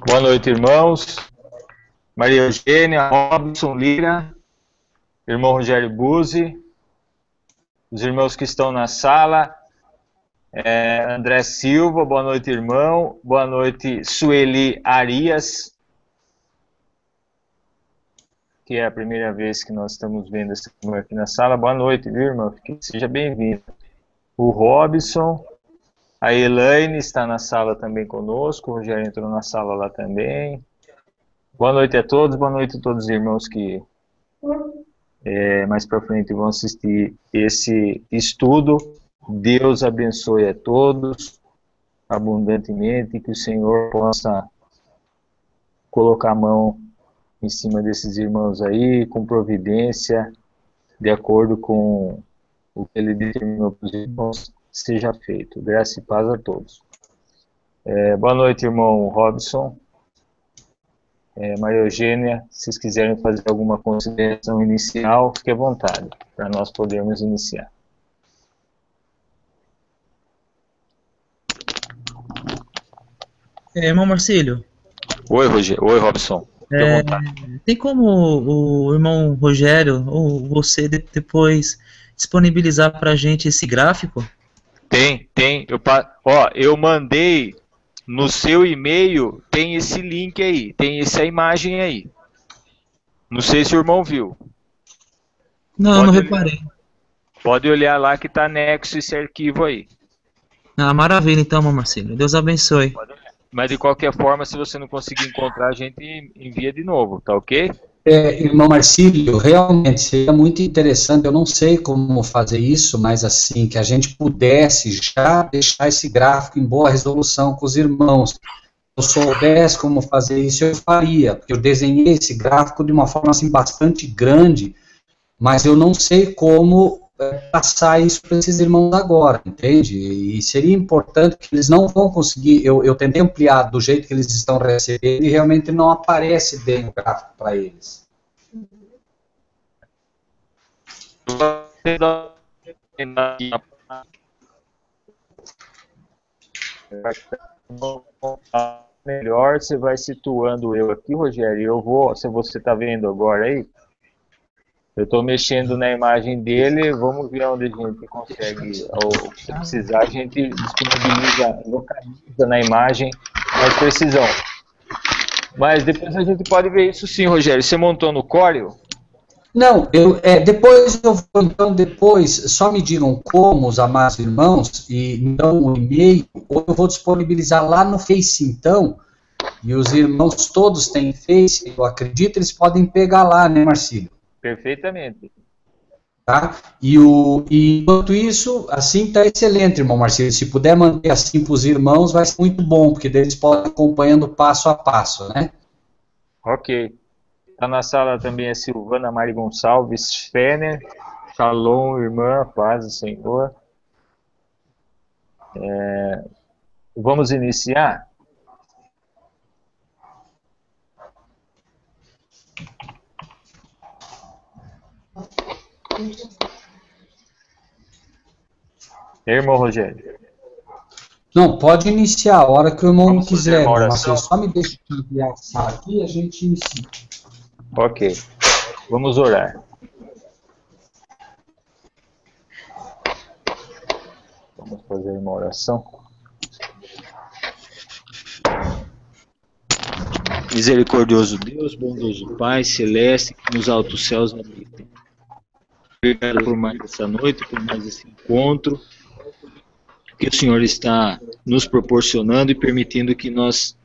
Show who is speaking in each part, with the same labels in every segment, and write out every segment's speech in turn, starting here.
Speaker 1: Boa noite, irmãos. Maria Eugênia, Robson Lira, irmão Rogério Buzzi, os irmãos que estão na sala, André Silva, boa noite, irmão. Boa noite, Sueli Arias, que é a primeira vez que nós estamos vendo essa irmã aqui na sala. Boa noite, viu, irmão? Seja bem-vindo. O Robson, a Elaine está na sala também conosco, o Rogério entrou na sala lá também. Boa noite a todos, boa noite a todos os irmãos que mais para frente vão assistir esse estudo. Deus abençoe a todos abundantemente, que o Senhor possa colocar a mão em cima desses irmãos aí, com providência, de acordo com o que Ele determinou para os irmãos, seja feito. Graça e paz a todos. Boa noite, irmão Robson. Maria Eugênia, se vocês quiserem fazer alguma consideração inicial, fique à vontade, para nós podermos iniciar.
Speaker 2: Irmão Marcílio.
Speaker 1: Oi, Rogério. Oi, Robson. Fique à vontade.
Speaker 2: Tem como o irmão Rogério, ou você, depois disponibilizar para a gente esse gráfico?
Speaker 1: Tem. Eu mandei no seu e-mail, tem esse link aí, tem essa imagem aí. Não sei se o irmão viu.
Speaker 2: Não reparei.
Speaker 1: Pode olhar lá que está anexo esse arquivo aí.
Speaker 2: Maravilha então, irmão Marcílio. Deus abençoe.
Speaker 1: Mas de qualquer forma, se você não conseguir encontrar, a gente envia de novo, tá ok?
Speaker 3: Irmão Marcílio, realmente seria muito interessante, eu não sei como fazer isso, mas assim, que a gente pudesse já deixar esse gráfico em boa resolução com os irmãos. Se eu soubesse como fazer isso, eu faria, porque eu desenhei esse gráfico de uma forma assim bastante grande, mas eu não sei como passar isso para esses irmãos agora, entende? E seria importante que eles não vão conseguir, eu tentei ampliar do jeito que eles estão recebendo e realmente não aparece bem o gráfico para eles.
Speaker 1: Melhor, você vai situando eu aqui, Rogério, eu vou, se você está vendo agora aí, eu estou mexendo na imagem dele, vamos ver onde a gente consegue, ou se precisar, a gente disponibiliza, localiza na imagem mais precisão. Mas depois a gente pode ver isso sim, Rogério. Você montou no Corel?
Speaker 3: Não, depois eu vou, então, só me digam como, os amados irmãos, e me dão um e-mail, ou eu vou disponibilizar lá no Face, então, e os irmãos todos têm Face, eu acredito, eles podem pegar lá, né, Marcílio?
Speaker 1: Perfeitamente.
Speaker 3: Tá? E enquanto isso, assim está excelente, irmão Marcílio. Se puder manter assim para os irmãos, vai ser muito bom, porque eles podem acompanhando passo a passo, né?
Speaker 1: Ok. Está na sala também a Silvana Mari Gonçalves Fener. Shalom, irmã, paz do Senhor. Vamos iniciar? Irmão Rogério.
Speaker 3: Não, pode iniciar a hora que o irmão quiser,
Speaker 1: mas
Speaker 3: só me deixa enviar aqui e a gente inicia.
Speaker 1: Ok, vamos orar. Vamos fazer uma oração. Misericordioso Deus, bondoso Pai, celeste, que nos altos céus habita. Obrigado por mais essa noite, por mais esse encontro que o Senhor está nos proporcionando e permitindo que nós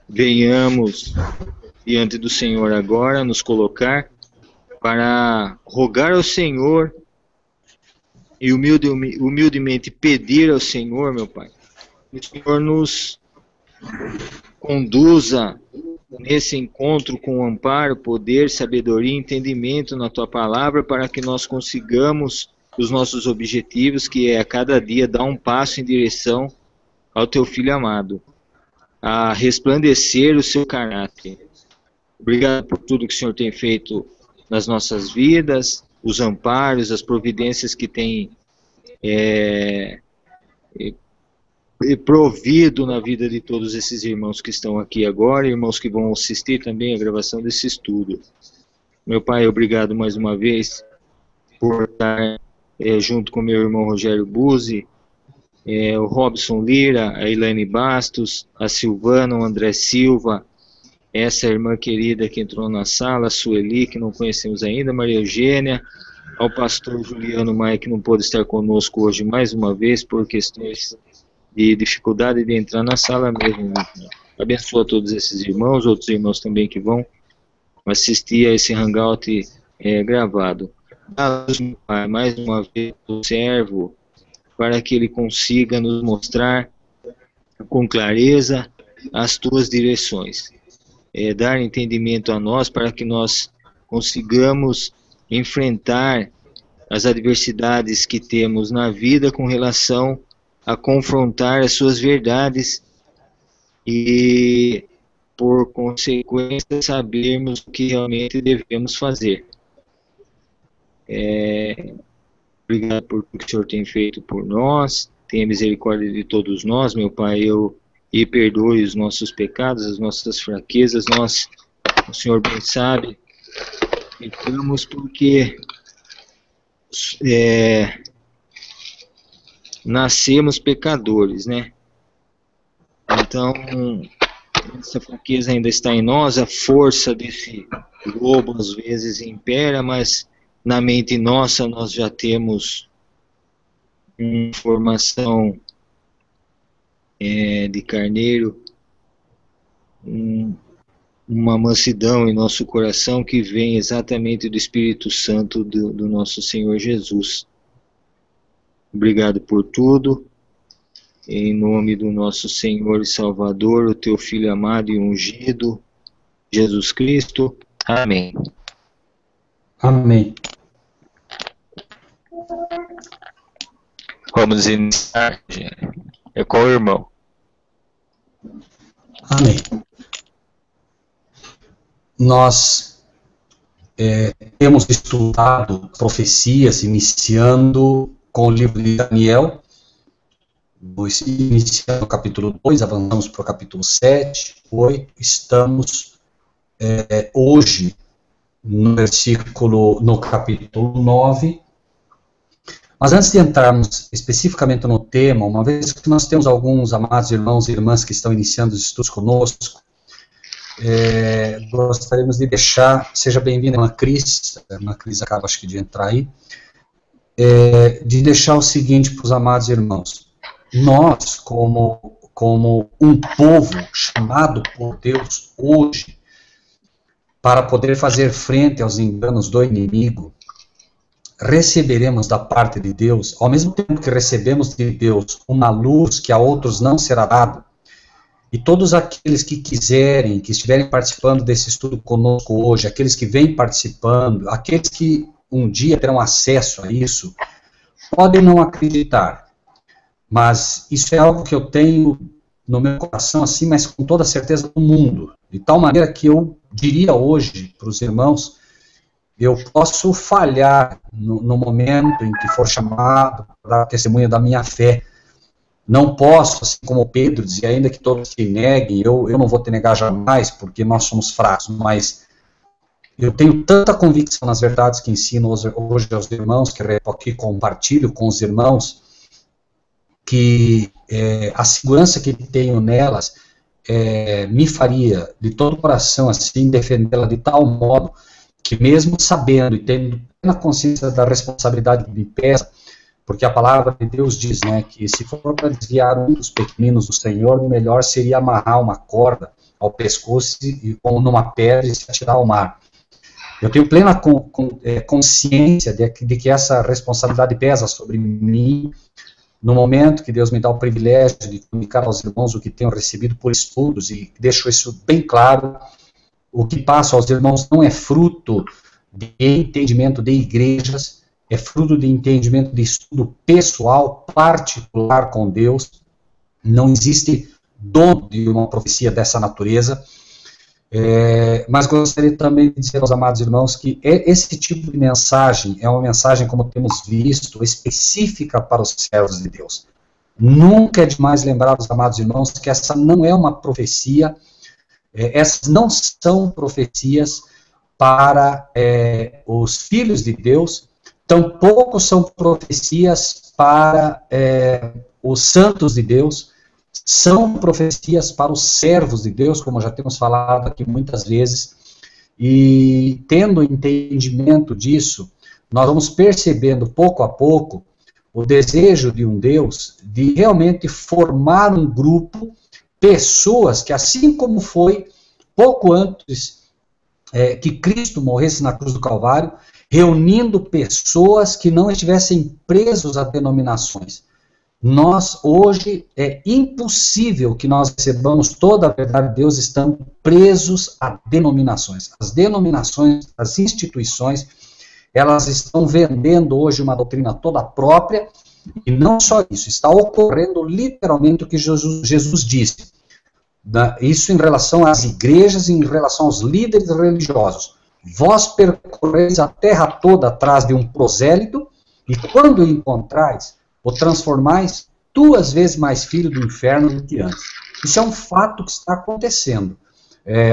Speaker 1: venhamos diante do Senhor agora, nos colocar para rogar ao Senhor e humildemente pedir ao Senhor, meu Pai, que o Senhor nos conduza nesse encontro com amparo, poder, sabedoria e entendimento na Tua Palavra, para que nós consigamos os nossos objetivos, que é a cada dia dar um passo em direção ao Teu Filho amado, a resplandecer o Seu caráter. Obrigado por tudo que o Senhor tem feito nas nossas vidas, os amparos, as providências que tem provido na vida de todos esses irmãos que estão aqui agora, irmãos que vão assistir também a gravação desse estudo. Meu Pai, obrigado mais uma vez por estar junto com meu irmão Rogério Buzzi, o Robson Lira, a Elaine Bastos, a Silvana, o André Silva, essa irmã querida que entrou na sala, a Sueli, que não conhecemos ainda, Maria Eugênia, ao pastor Juliano Maia, que não pôde estar conosco hoje mais uma vez, por questões de dificuldade de entrar na sala mesmo. Abençoa todos esses irmãos, outros irmãos também que vão assistir a esse hangout gravado. Dá-nos, meu Pai, mais uma vez o servo, para que ele consiga nos mostrar com clareza as tuas direções. Dar entendimento a nós para que nós consigamos enfrentar as adversidades que temos na vida com relação a confrontar as suas verdades e, por consequência, sabermos o que realmente devemos fazer. Obrigado por tudo que o Senhor tem feito por nós. Tenha misericórdia de todos nós, meu Pai, e perdoe os nossos pecados, as nossas fraquezas. Nós, o Senhor bem sabe, pecamos porque nascemos pecadores, né? Então, essa fraqueza ainda está em nós, a força desse lobo às vezes impera, mas na mente nossa nós já temos uma formação de carneiro, uma mansidão em nosso coração que vem exatamente do Espírito Santo do nosso Senhor Jesus. Obrigado por tudo, em nome do nosso Senhor e Salvador, o teu Filho amado e ungido, Jesus Cristo. Amém.
Speaker 3: Amém.
Speaker 1: Vamos iniciar. É com o irmão.
Speaker 3: Amém. Nós temos estudado profecias, iniciando com o livro de Daniel, iniciando o capítulo 2, avançamos para o capítulo 7, 8, estamos hoje no capítulo 9. Mas antes de entrarmos especificamente no tema, uma vez que nós temos alguns amados irmãos e irmãs que estão iniciando os estudos conosco, gostaríamos de deixar, seja bem-vinda, irmã Cris acaba acho que de entrar aí, de deixar o seguinte para os amados irmãos. Nós, como um povo chamado por Deus hoje, para poder fazer frente aos enganos do inimigo, receberemos da parte de Deus, ao mesmo tempo que recebemos de Deus uma luz que a outros não será dada, e todos aqueles que quiserem, que estiverem participando desse estudo conosco hoje, aqueles que vêm participando, aqueles que um dia terão acesso a isso, podem não acreditar, mas isso é algo que eu tenho no meu coração assim, mas com toda a certeza do mundo, de tal maneira que eu diria hoje para os irmãos, eu posso falhar no momento em que for chamado para dar testemunha da minha fé. Não posso, assim como Pedro dizia, ainda que todos se neguem, eu não vou te negar jamais, porque nós somos fracos, mas eu tenho tanta convicção nas verdades que ensino hoje aos irmãos, que aqui compartilho com os irmãos, que a segurança que tenho nelas me faria, de todo o coração, assim, defendê-la de tal modo que mesmo sabendo e tendo plena consciência da responsabilidade que me pesa, porque a palavra de Deus diz, né, que se for para desviar um dos pequeninos do Senhor, o melhor seria amarrar uma corda ao pescoço e como numa pedra e se atirar ao mar. Eu tenho plena consciência de que essa responsabilidade pesa sobre mim, no momento que Deus me dá o privilégio de comunicar aos irmãos o que tenho recebido por estudos, e deixo isso bem claro. O que passo aos irmãos não é fruto de entendimento de igrejas, é fruto de entendimento de estudo pessoal, particular com Deus. Não existe dono de uma profecia dessa natureza. Mas gostaria também de dizer aos amados irmãos que esse tipo de mensagem é uma mensagem, como temos visto, específica para os servos de Deus. Nunca é demais lembrar os amados irmãos que essa não é uma profecia, essas não são profecias para os filhos de Deus, tampouco são profecias para os santos de Deus, são profecias para os servos de Deus, como já temos falado aqui muitas vezes, e tendo entendimento disso, nós vamos percebendo pouco a pouco o desejo de um Deus de realmente formar um grupo, pessoas que, assim como foi pouco antes que Cristo morresse na cruz do Calvário, reunindo pessoas que não estivessem presos a denominações. Nós, hoje, é impossível que nós recebamos toda a verdade de Deus estando presos a denominações. As denominações, as instituições, elas estão vendendo hoje uma doutrina toda própria, e não só isso, está ocorrendo literalmente o que Jesus disse. Isso em relação às igrejas, em relação aos líderes religiosos. Vós percorreis a terra toda atrás de um prosélito, e quando o encontrais, o transformais 2 vezes mais filho do inferno do que antes. Isso é um fato que está acontecendo.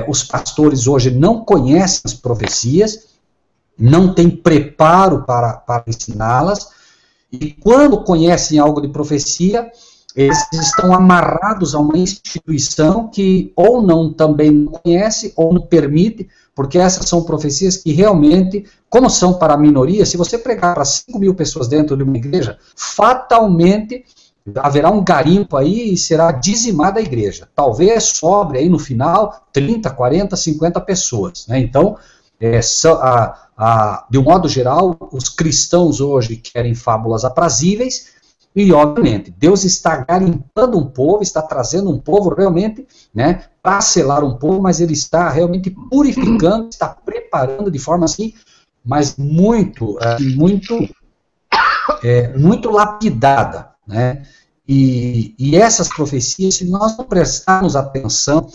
Speaker 3: Os pastores hoje não conhecem as profecias, não têm preparo para ensiná-las, e quando conhecem algo de profecia, eles estão amarrados a uma instituição que ou não também não conhece, ou não permite, porque essas são profecias que realmente, como são para a minoria, se você pregar para 5.000 pessoas dentro de uma igreja, fatalmente haverá um garimpo aí e será dizimada a igreja. Talvez sobre aí no final 30, 40, 50 pessoas. Né? Então, de um modo geral, os cristãos hoje querem fábulas aprazíveis, e, obviamente, Deus está garimpando um povo, está trazendo um povo realmente, né, para selar um povo, mas Ele está realmente purificando, está preparando de forma assim, mas muito lapidada, né? E essas profecias, se nós não prestarmos atenção,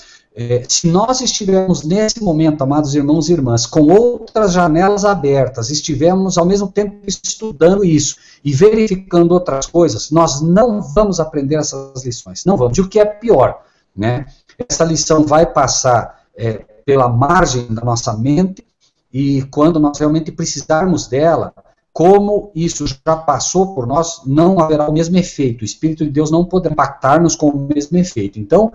Speaker 3: se nós estivermos nesse momento, amados irmãos e irmãs, com outras janelas abertas, estivermos ao mesmo tempo estudando isso e verificando outras coisas, nós não vamos aprender essas lições, não vamos. E o que é pior, né? Essa lição vai passar pela margem da nossa mente, e quando nós realmente precisarmos dela, como isso já passou por nós, não haverá o mesmo efeito. O Espírito de Deus não poderá impactar-nos com o mesmo efeito. Então,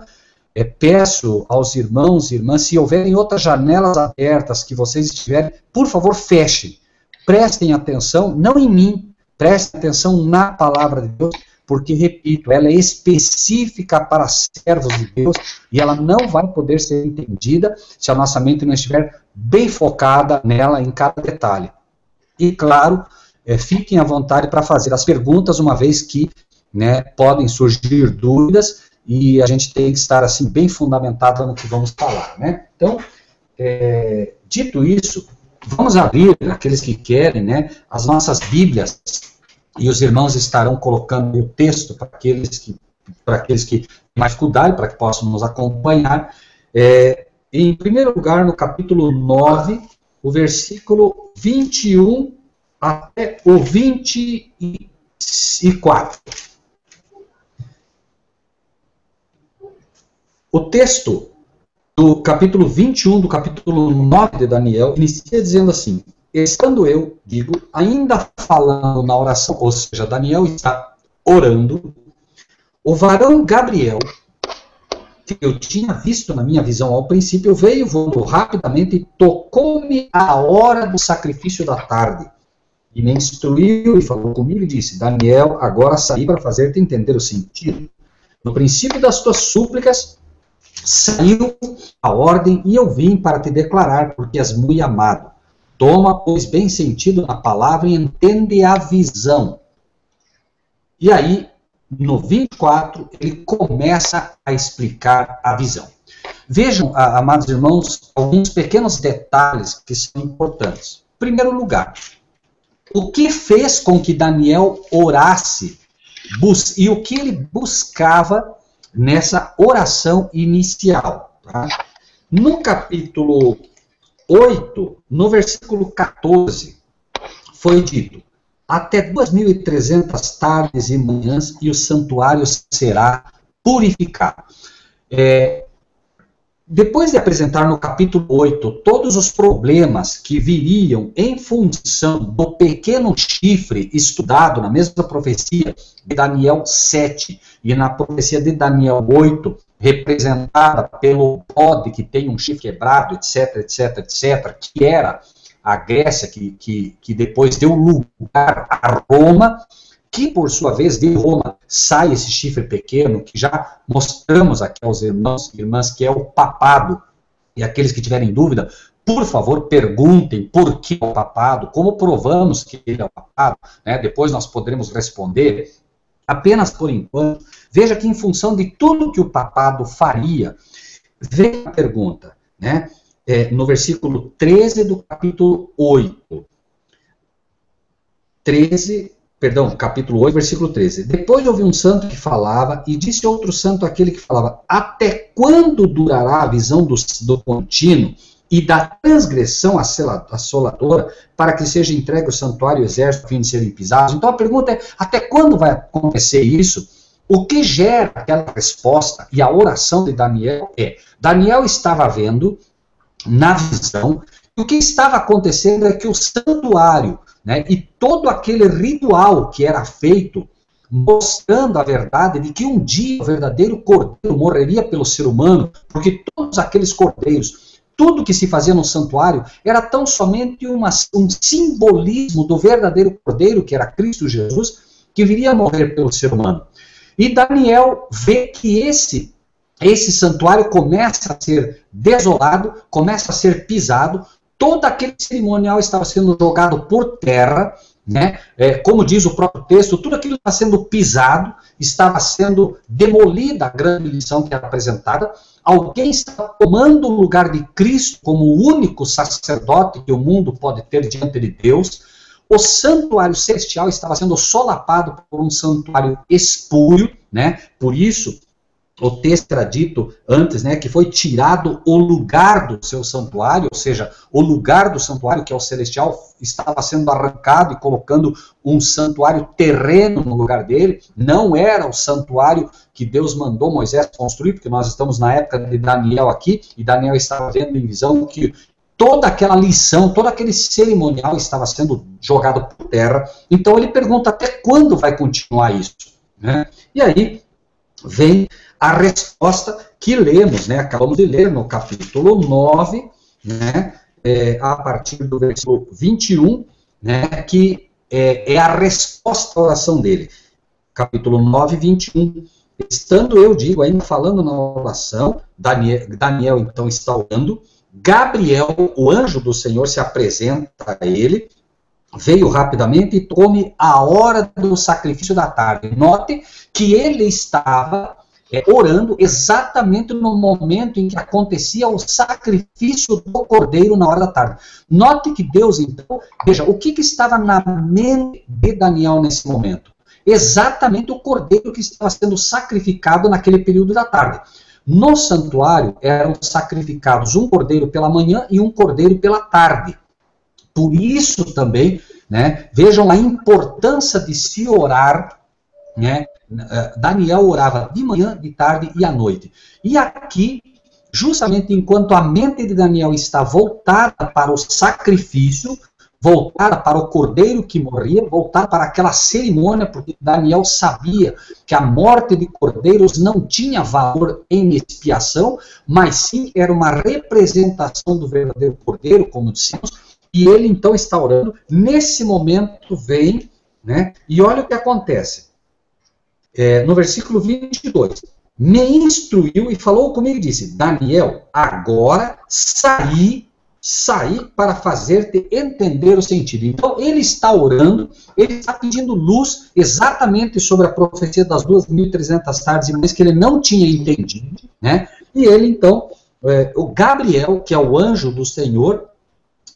Speaker 3: peço aos irmãos e irmãs, se houverem outras janelas abertas que vocês estiverem, por favor, fechem. Prestem atenção, não em mim, prestem atenção na palavra de Deus, porque, repito, ela é específica para servos de Deus e ela não vai poder ser entendida se a nossa mente não estiver bem focada nela em cada detalhe. E, claro, fiquem à vontade para fazer as perguntas, uma vez que, né, podem surgir dúvidas, e a gente tem que estar assim bem fundamentado no que vamos falar, né? Então, dito isso, vamos abrir, aqueles que querem, né, as nossas Bíblias, e os irmãos estarão colocando o texto para aqueles que têm mais dificuldade, para que possam nos acompanhar. Em primeiro lugar, no capítulo 9, o versículo 21 até o 24. O texto do capítulo 21, do capítulo 9 de Daniel, inicia dizendo assim: estando eu, digo, ainda falando na oração, ou seja, Daniel está orando, o varão Gabriel, que eu tinha visto na minha visão ao princípio, veio voando rapidamente e tocou-me a hora do sacrifício da tarde. E me instruiu e falou comigo e disse: Daniel, agora saí para fazer-te entender o sentido. No princípio das tuas súplicas, saiu a ordem e eu vim para te declarar, porque és muito amado. Toma, pois, bem sentido na palavra e entende a visão. E aí, no 24, ele começa a explicar a visão. Vejam, amados irmãos, alguns pequenos detalhes que são importantes. Em primeiro lugar, o que fez com que Daniel orasse e o que ele buscava nessa oração inicial. Tá? No capítulo 8, no versículo 14, foi dito: até 2.300 tardes e manhãs, e o santuário será purificado. Depois de apresentar no capítulo 8 todos os problemas que viriam em função do pequeno chifre estudado na mesma profecia de Daniel 7 e na profecia de Daniel 8, representada pelo bode que tem um chifre quebrado, etc, etc, etc, que era a Grécia, que depois deu lugar a Roma, que por sua vez de Roma sai esse chifre pequeno, que já mostramos aqui aos irmãos e irmãs, que é o papado. E aqueles que tiverem dúvida, por favor, perguntem por que o papado, como provamos que ele é o papado, né? Depois nós poderemos responder. Apenas por enquanto, veja que em função de tudo que o papado faria, vem a pergunta, né? No versículo 13 do capítulo 8. Capítulo 8, versículo 13. Depois ouvi um santo que falava, e disse outro santo àquele que falava: até quando durará a visão do contínuo e da transgressão assoladora, para que seja entregue o santuário e o exército a fim de serem pisados? Então a pergunta é, até quando vai acontecer isso? O que gera aquela resposta e a oração de Daniel Daniel estava vendo na visão, e o que estava acontecendo é que o santuário, né, e todo aquele ritual que era feito, mostrando a verdade de que um dia o verdadeiro cordeiro morreria pelo ser humano, porque todos aqueles cordeiros, tudo que se fazia no santuário, era tão somente um simbolismo do verdadeiro cordeiro, que era Cristo Jesus, que viria a morrer pelo ser humano. E Daniel vê que esse santuário começa a ser desolado, começa a ser pisado, todo aquele cerimonial estava sendo jogado por terra, né? Como diz o próprio texto, tudo aquilo estava sendo pisado, estava sendo demolida a grande lição que era apresentada. Alguém estava tomando o lugar de Cristo como o único sacerdote que o mundo pode ter diante de Deus. O santuário celestial estava sendo solapado por um santuário espúrio, né? Por isso, o texto era dito antes, né, que foi tirado o lugar do seu santuário, ou seja, o lugar do santuário, que é o celestial, estava sendo arrancado e colocando um santuário terreno no lugar dele. Não era o santuário que Deus mandou Moisés construir, porque nós estamos na época de Daniel aqui, e Daniel estava vendo em visão que toda aquela lição, todo aquele cerimonial estava sendo jogado por terra. Então ele pergunta até quando vai continuar isso, né? E aí vem a resposta que lemos, né? Acabamos de ler no capítulo 9, né? A partir do versículo 21, né? Que é a resposta à oração dele. Capítulo 9, 21. Estando eu, digo, ainda falando na oração, Daniel então está orando, Gabriel, o anjo do Senhor, se apresenta a ele, veio rapidamente e tome a hora do sacrifício da tarde. Note que ele estava orando exatamente no momento em que acontecia o sacrifício do cordeiro na hora da tarde. Note que Deus, então, veja, o que estava na mente de Daniel nesse momento? Exatamente o cordeiro que estava sendo sacrificado naquele período da tarde. No santuário eram sacrificados um cordeiro pela manhã e um cordeiro pela tarde. Por isso também, né, vejam a importância de se orar, né? Daniel orava de manhã, de tarde e à noite. E aqui, justamente enquanto a mente de Daniel está voltada para o sacrifício, voltada para o cordeiro que morria, voltada para aquela cerimônia, porque Daniel sabia que a morte de cordeiros não tinha valor em expiação, mas sim era uma representação do verdadeiro cordeiro, como dissemos, e ele então está orando. Nesse momento vem, né, e olha o que acontece. No versículo 22, me instruiu e falou comigo e disse: Daniel, agora saí para fazer-te entender o sentido. Então ele está orando, ele está pedindo luz exatamente sobre a profecia das 2.300 tardes e manhãs que ele não tinha entendido, né? E ele então, o Gabriel, que é o anjo do Senhor,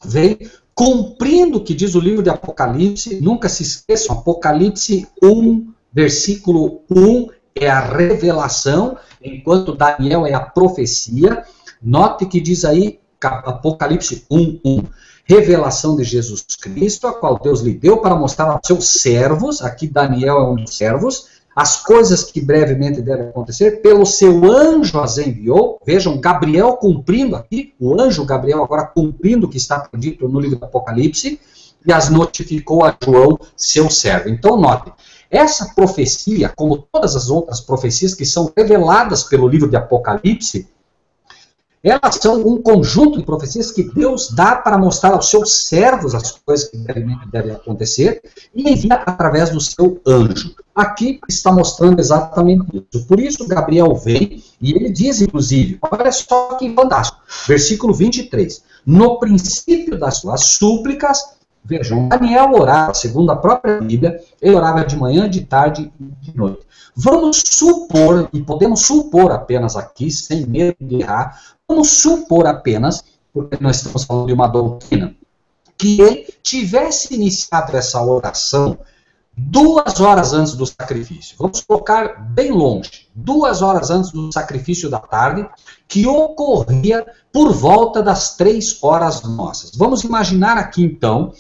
Speaker 3: vem cumprindo o que diz o livro de Apocalipse. Nunca se esqueçam, Apocalipse 1, versículo 1 é a revelação, enquanto Daniel é a profecia. Note que diz aí, Apocalipse 1:1, revelação de Jesus Cristo, a qual Deus lhe deu para mostrar aos seus servos, aqui Daniel é um dos servos, as coisas que brevemente devem acontecer, pelo seu anjo as enviou. Vejam, Gabriel cumprindo aqui, o anjo Gabriel agora cumprindo o que está dito no livro do Apocalipse, e as notificou a João, seu servo. Então, note, essa profecia, como todas as outras profecias que são reveladas pelo livro de Apocalipse, elas são um conjunto de profecias que Deus dá para mostrar aos seus servos as coisas que devem acontecer e envia através do seu anjo. Aqui está mostrando exatamente isso. Por isso Gabriel vem e ele diz, inclusive, olha só que fantástico, versículo 23, no princípio das suas súplicas, vejam, Daniel orava, segundo a própria Bíblia, ele orava de manhã, de tarde e de noite. Vamos supor, e podemos supor apenas aqui, sem medo de errar, vamos supor apenas, porque nós estamos falando de uma doutrina, que ele tivesse iniciado essa oração 2 horas antes do sacrifício. Vamos colocar bem longe, 2 horas antes do sacrifício da tarde, que ocorria por volta das 3 horas nossas. Vamos imaginar aqui então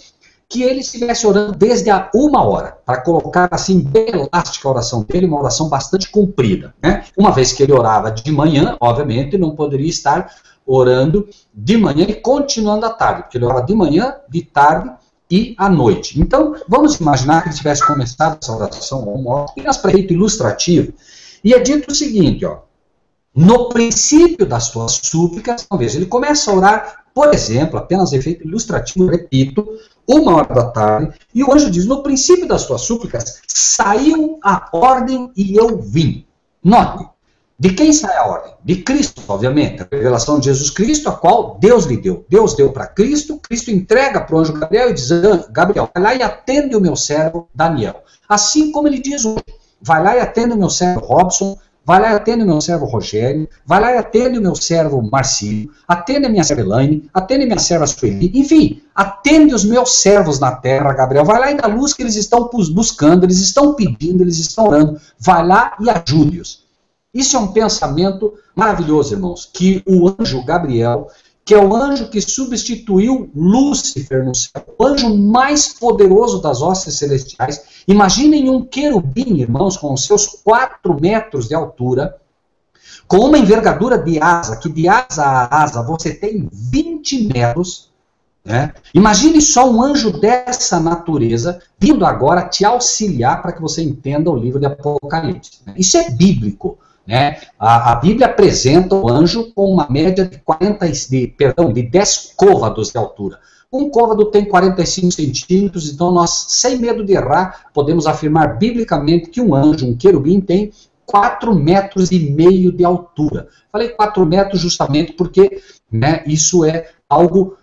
Speaker 3: que ele estivesse orando desde a 1 hora, para colocar assim bem elástica a oração dele, uma oração bastante comprida, né? Uma vez que ele orava de manhã, obviamente não poderia estar orando de manhã e continuando à tarde, porque ele orava de manhã, de tarde e à noite. Então, vamos imaginar que ele tivesse começado essa oração a 1 hora, apenas para efeito ilustrativo, e é dito o seguinte, ó, no princípio das tuas súplicas, talvez ele começa a orar, por exemplo, apenas efeito ilustrativo, repito, 1 hora da tarde, e o anjo diz, no princípio das tuas súplicas, saiu a ordem e eu vim. Note, de quem sai a ordem? De Cristo, obviamente, a revelação de Jesus Cristo, a qual Deus lhe deu. Deus deu para Cristo, Cristo entrega para o anjo Gabriel e diz, Gabriel, vai lá e atende o meu servo Daniel. Assim como ele diz hoje, vai lá e atende o meu servo Robson, vai lá e atende o meu servo Rogério, vai lá e atende o meu servo Marcílio, atende a minha serva Elaine, atende a minha serva Sueli, enfim, atende os meus servos na terra, Gabriel, vai lá e dá luz que eles estão buscando, eles estão pedindo, eles estão orando, vai lá e ajude-os. Isso é um pensamento maravilhoso, irmãos, que o anjo Gabriel, que é o anjo que substituiu Lúcifer no céu, o anjo mais poderoso das hostes celestiais. Imaginem um querubim, irmãos, com os seus 4 metros de altura, com uma envergadura de asa, que de asa a asa você tem 20 metros. Né? Imagine só um anjo dessa natureza vindo agora te auxiliar para que você entenda o livro de Apocalipse. Né? Isso é bíblico. Né? A Bíblia apresenta o anjo com uma média de 10 côvados de altura. Um côvado tem 45 centímetros, então nós, sem medo de errar, podemos afirmar biblicamente que um anjo, um querubim, tem 4,5 metros de altura. Falei 4 metros justamente porque, né, isso é algo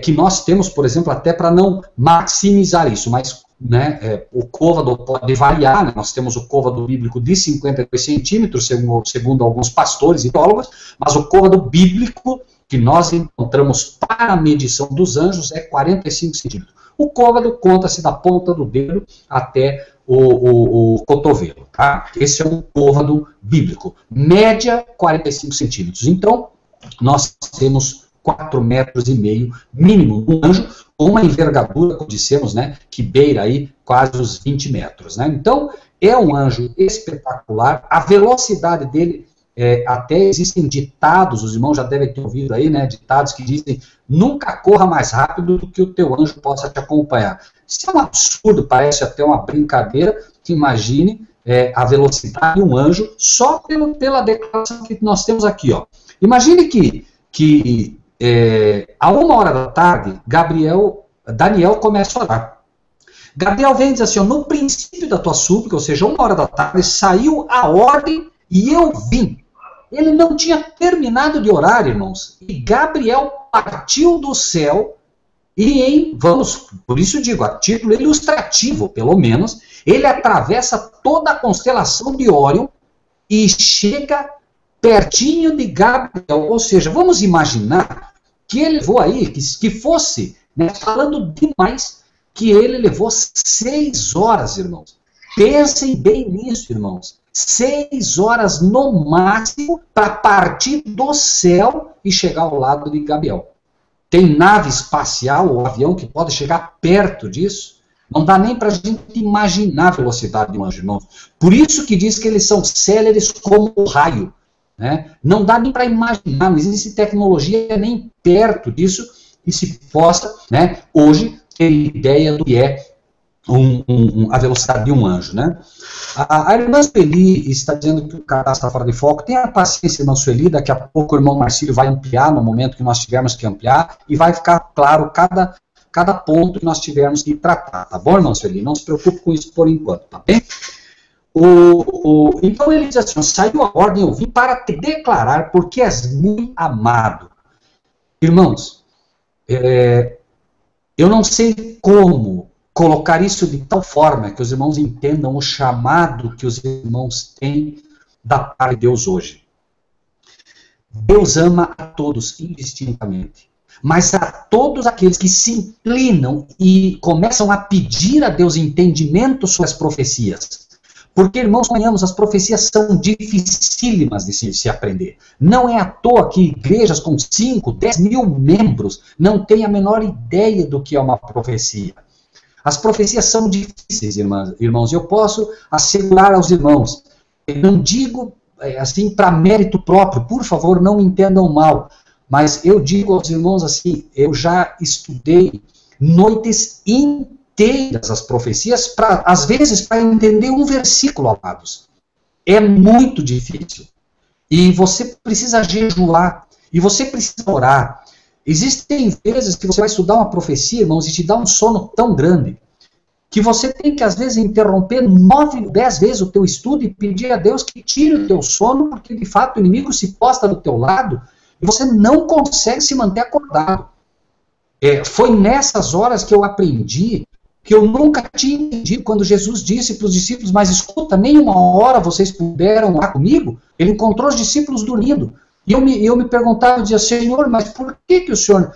Speaker 3: que nós temos, por exemplo, até para não maximizar isso, mas né, o côvado pode variar, né? Nós temos o côvado bíblico de 52 centímetros, segundo alguns pastores e teólogos, mas o côvado bíblico que nós encontramos para a medição dos anjos é 45 centímetros. O côvado conta-se da ponta do dedo até o cotovelo. Tá? Esse é um côvado bíblico. Média, 45 centímetros. Então, nós temos 4,5 metros mínimo um anjo, com uma envergadura, como dissemos, né, que beira aí quase os 20 metros. Né? Então, é um anjo espetacular, a velocidade dele, até existem ditados, os irmãos já devem ter ouvido aí, né, ditados que dizem, nunca corra mais rápido do que o teu anjo possa te acompanhar. Isso é um absurdo, parece até uma brincadeira, que imagine a velocidade de um anjo, só pela declaração que nós temos aqui. Ó. Imagine que a 1 hora da tarde, Daniel começa a orar. Gabriel vem e diz assim, no princípio da tua súplica, ou seja, 1 hora da tarde, saiu a ordem e eu vim. Ele não tinha terminado de orar, irmãos, e Gabriel partiu do céu e por isso digo, a título ilustrativo, pelo menos, ele atravessa toda a constelação de Órion e chega pertinho de Gabriel, ou seja, vamos imaginar que ele levou aí, que fosse, né, falando demais, que ele levou 6 horas, irmãos. Pensem bem nisso, irmãos. 6 horas no máximo para partir do céu e chegar ao lado de Gabriel. Tem nave espacial ou avião que pode chegar perto disso? Não dá nem para a gente imaginar a velocidade de um anjo, irmãos. Por isso que diz que eles são céleres como o raio. Né? Não dá nem para imaginar, não existe tecnologia nem perto disso que se possa, né, hoje, ter ideia do que é a velocidade de um anjo. Né? A irmã Sueli está dizendo que o cara está fora de foco. Tenha paciência, irmã Sueli, daqui a pouco o irmão Marcílio vai ampliar no momento que nós tivermos que ampliar e vai ficar claro cada ponto que nós tivermos que tratar, tá bom, irmão Sueli? Não se preocupe com isso por enquanto, tá bem? Então ele diz assim, saiu a ordem, eu vim para te declarar, porque és muito amado. Irmãos, eu não sei como colocar isso de tal forma que os irmãos entendam o chamado que os irmãos têm da parte de Deus hoje. Deus ama a todos indistintamente. Mas a todos aqueles que se inclinam e começam a pedir a Deus entendimento sobre as profecias. Porque, irmãos, convenhamos, as profecias são dificílimas de se aprender. Não é à toa que igrejas com 5, 10 mil membros não têm a menor ideia do que é uma profecia. As profecias são difíceis, irmãos. Eu posso assegurar aos irmãos, eu não digo assim para mérito próprio, por favor, não me entendam mal. Mas eu digo aos irmãos assim, eu já estudei noites inteiras as profecias, às vezes para entender um versículo, amados. É muito difícil. E você precisa jejuar, e você precisa orar. Existem vezes que você vai estudar uma profecia, irmãos, e te dá um sono tão grande, que você tem que, às vezes, interromper 9, 10 vezes o teu estudo e pedir a Deus que tire o teu sono, porque, de fato, o inimigo se posta do teu lado, e você não consegue se manter acordado. Foi nessas horas que eu aprendi que eu nunca tinha entendido quando Jesus disse para os discípulos, mas escuta, nem uma hora vocês puderam lá comigo. Ele encontrou os discípulos dormindo. E eu me perguntava, eu dizia, Senhor, mas por que o Senhor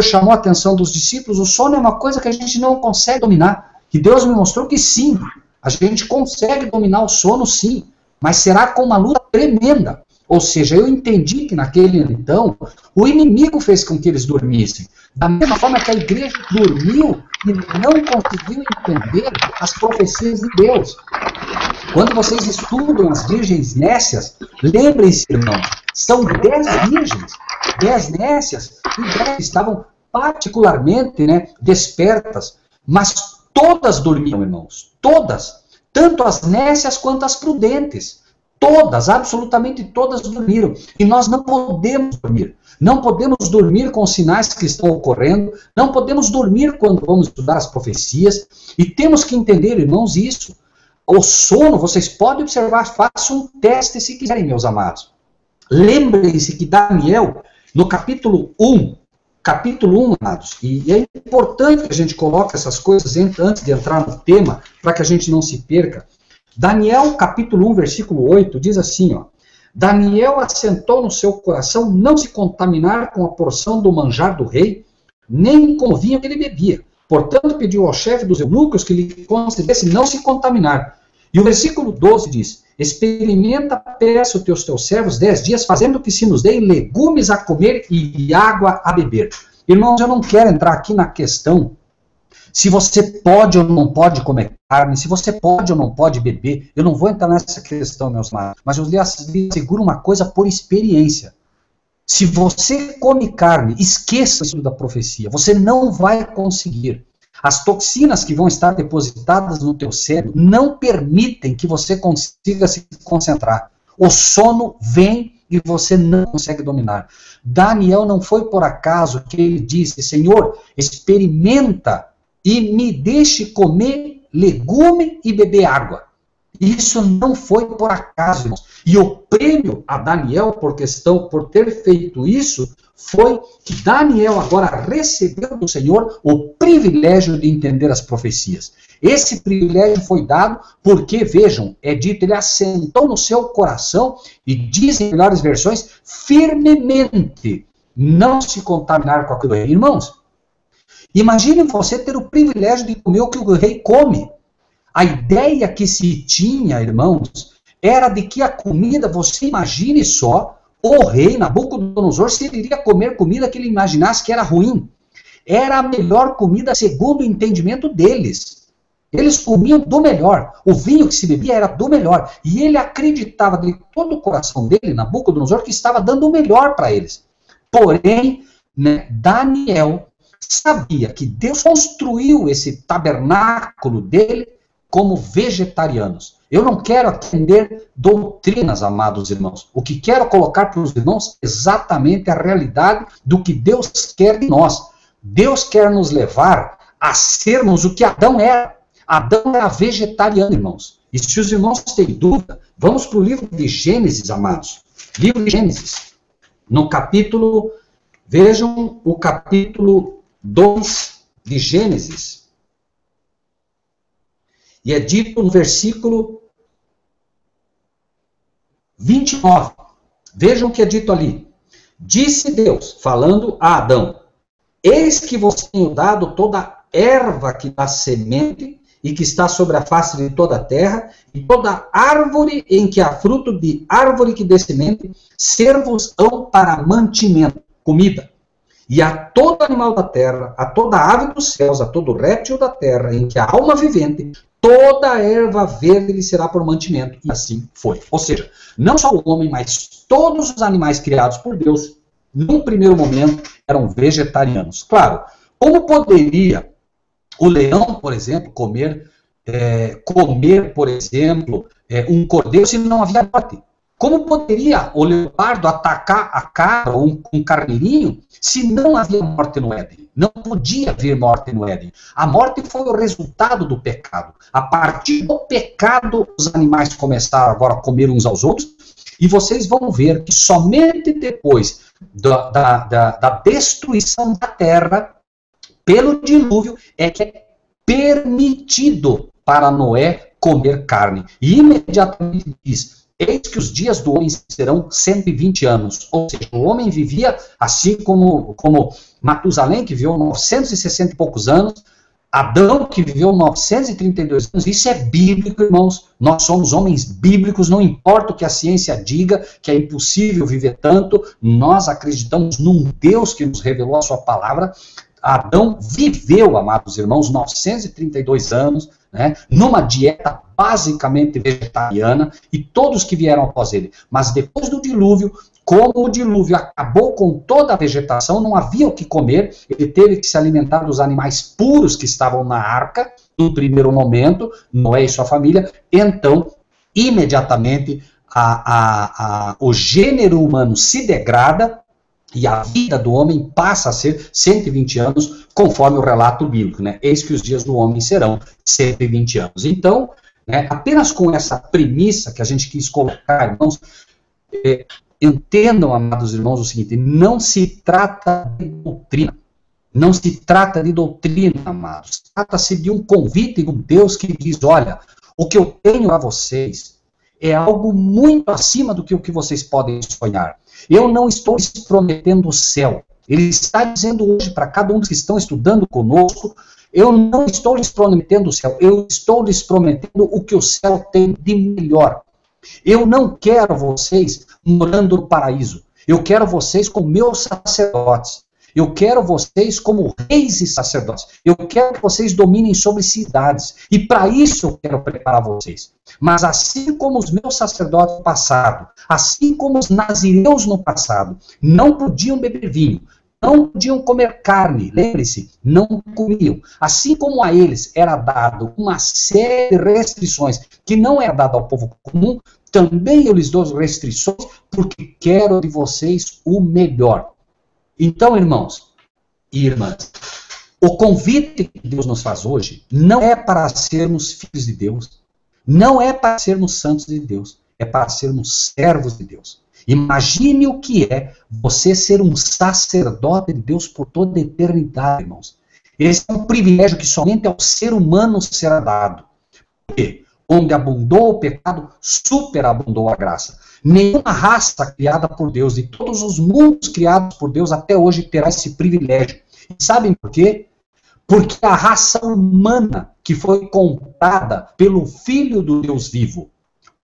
Speaker 3: chamou a atenção dos discípulos? O sono é uma coisa que a gente não consegue dominar. E Deus me mostrou que sim, a gente consegue dominar o sono sim, mas será com uma luta tremenda. Ou seja, eu entendi que naquele então, o inimigo fez com que eles dormissem. Da mesma forma que a igreja dormiu e não conseguiu entender as profecias de Deus. Quando vocês estudam as virgens nécias, lembrem-se, irmão, são 10 virgens, 10 nécias, e 10 estavam particularmente, né, despertas, mas todas dormiam, irmãos, todas, tanto as nécias quanto as prudentes. Todas, absolutamente todas dormiram. E nós não podemos dormir. Não podemos dormir com os sinais que estão ocorrendo. Não podemos dormir quando vamos estudar as profecias. E temos que entender, irmãos, isso. O sono, vocês podem observar, façam um teste se quiserem, meus amados. Lembrem-se que Daniel, no capítulo 1, amados, e é importante que a gente coloque essas coisas antes de entrar no tema, para que a gente não se perca. Daniel, capítulo 1, versículo 8, diz assim, ó, Daniel assentou no seu coração não se contaminar com a porção do manjar do rei, nem com o vinho que ele bebia. Portanto, pediu ao chefe dos eunucos que lhe concedesse não se contaminar. E o versículo 12 diz, experimenta, peço teus servos 10 dias, fazendo que se nos deem legumes a comer e água a beber. Irmãos, eu não quero entrar aqui na questão se você pode ou não pode comer carne, se você pode ou não pode beber. Eu não vou entrar nessa questão, meus amados, mas eu lhe asseguro uma coisa por experiência. Se você come carne, esqueça isso da profecia, você não vai conseguir. As toxinas que vão estar depositadas no teu cérebro não permitem que você consiga se concentrar. O sono vem e você não consegue dominar. Daniel não foi por acaso que ele disse, Senhor, experimenta e me deixe comer legume e beber água. Isso não foi por acaso, irmãos. E o prêmio a Daniel por ter feito isso foi que Daniel agora recebeu do Senhor o privilégio de entender as profecias. Esse privilégio foi dado porque, vejam, é dito, ele assentou no seu coração e diz em melhores versões, firmemente, não se contaminar com aquilo. Irmãos, imagine você ter o privilégio de comer o que o rei come. A ideia que se tinha, irmãos, era de que a comida, você imagine só, o rei Nabucodonosor, se ele iria comer comida que ele imaginasse que era ruim. Era a melhor comida segundo o entendimento deles. Eles comiam do melhor. O vinho que se bebia era do melhor. E ele acreditava de todo o coração dele, Nabucodonosor, que estava dando o melhor para eles. Porém, né, Daniel sabia que Deus construiu esse tabernáculo dele como vegetarianos. Eu não quero atender doutrinas, amados irmãos. O que quero colocar para os irmãos é exatamente a realidade do que Deus quer de nós. Deus quer nos levar a sermos o que Adão era. Adão era vegetariano, irmãos. E se os irmãos têm dúvida, vamos para o livro de Gênesis, amados. Livro de Gênesis. No capítulo, vejam o capítulo 2 de Gênesis. E é dito no versículo 29. Vejam o que é dito ali. Disse Deus, falando a Adão: eis que vos tenho dado toda erva que dá semente e que está sobre a face de toda a terra, e toda árvore em que há fruto de árvore que dê semente, ser-vos-ão para mantimento, comida. E a todo animal da terra, a toda ave dos céus, a todo réptil da terra, em que há alma vivente, toda erva verde lhe será por mantimento. E assim foi. Ou seja, não só o homem, mas todos os animais criados por Deus, num primeiro momento, eram vegetarianos. Claro, como poderia o leão, por exemplo, comer, por exemplo, um cordeiro se não havia morte? Como poderia o leopardo atacar a cabra ou um carneirinho se não havia morte no Éden? Não podia haver morte no Éden. A morte foi o resultado do pecado. A partir do pecado, os animais começaram agora a comer uns aos outros, e vocês vão ver que somente depois da destruição da terra, pelo dilúvio, é que é permitido para Noé comer carne. E imediatamente diz: eis que os dias do homem serão 120 anos. Ou seja, o homem vivia assim como Matusalém, que viveu 960 e poucos anos, Adão, que viveu 932 anos. Isso é bíblico, irmãos. Nós somos homens bíblicos, não importa o que a ciência diga, que é impossível viver tanto, nós acreditamos num Deus que nos revelou a sua palavra. Adão viveu, amados irmãos, 932 anos, né, numa dieta basicamente vegetariana, e todos que vieram após ele. Mas depois do dilúvio, como o dilúvio acabou com toda a vegetação, não havia o que comer, ele teve que se alimentar dos animais puros que estavam na arca, no primeiro momento, Noé e sua família. Então, imediatamente, o gênero humano se degrada, e a vida do homem passa a ser 120 anos, conforme o relato bíblico, né? Eis que os dias do homem serão 120 anos. Então, né, apenas com essa premissa que a gente quis colocar, irmãos, entendam, amados irmãos, o seguinte: não se trata de doutrina. Não se trata de doutrina, amados. Trata-se de um convite de um Deus que diz: olha, o que eu tenho a vocês é algo muito acima do que o que vocês podem sonhar. Eu não estou lhes prometendo o céu. Ele está dizendo hoje para cada um dos que estão estudando conosco: eu não estou lhes prometendo o céu, eu estou lhes prometendo o que o céu tem de melhor. Eu não quero vocês morando no paraíso. Eu quero vocês como meus sacerdotes. Eu quero vocês como reis e sacerdotes. Eu quero que vocês dominem sobre cidades. E para isso eu quero preparar vocês. Mas assim como os meus sacerdotes no passado, assim como os nazireus no passado, não podiam beber vinho, não podiam comer carne, lembre-se, não comiam. Assim como a eles era dado uma série de restrições que não era dado ao povo comum, também eu lhes dou restrições porque quero de vocês o melhor. Então, irmãos e irmãs, o convite que Deus nos faz hoje não é para sermos filhos de Deus, não é para sermos santos de Deus, é para sermos servos de Deus. Imagine o que é você ser um sacerdote de Deus por toda a eternidade, irmãos. Esse é um privilégio que somente ao ser humano será dado. Porque onde abundou o pecado, superabundou a graça. Nenhuma raça criada por Deus, de todos os mundos criados por Deus até hoje, terá esse privilégio. E sabem por quê? Porque a raça humana que foi comprada pelo Filho do Deus vivo.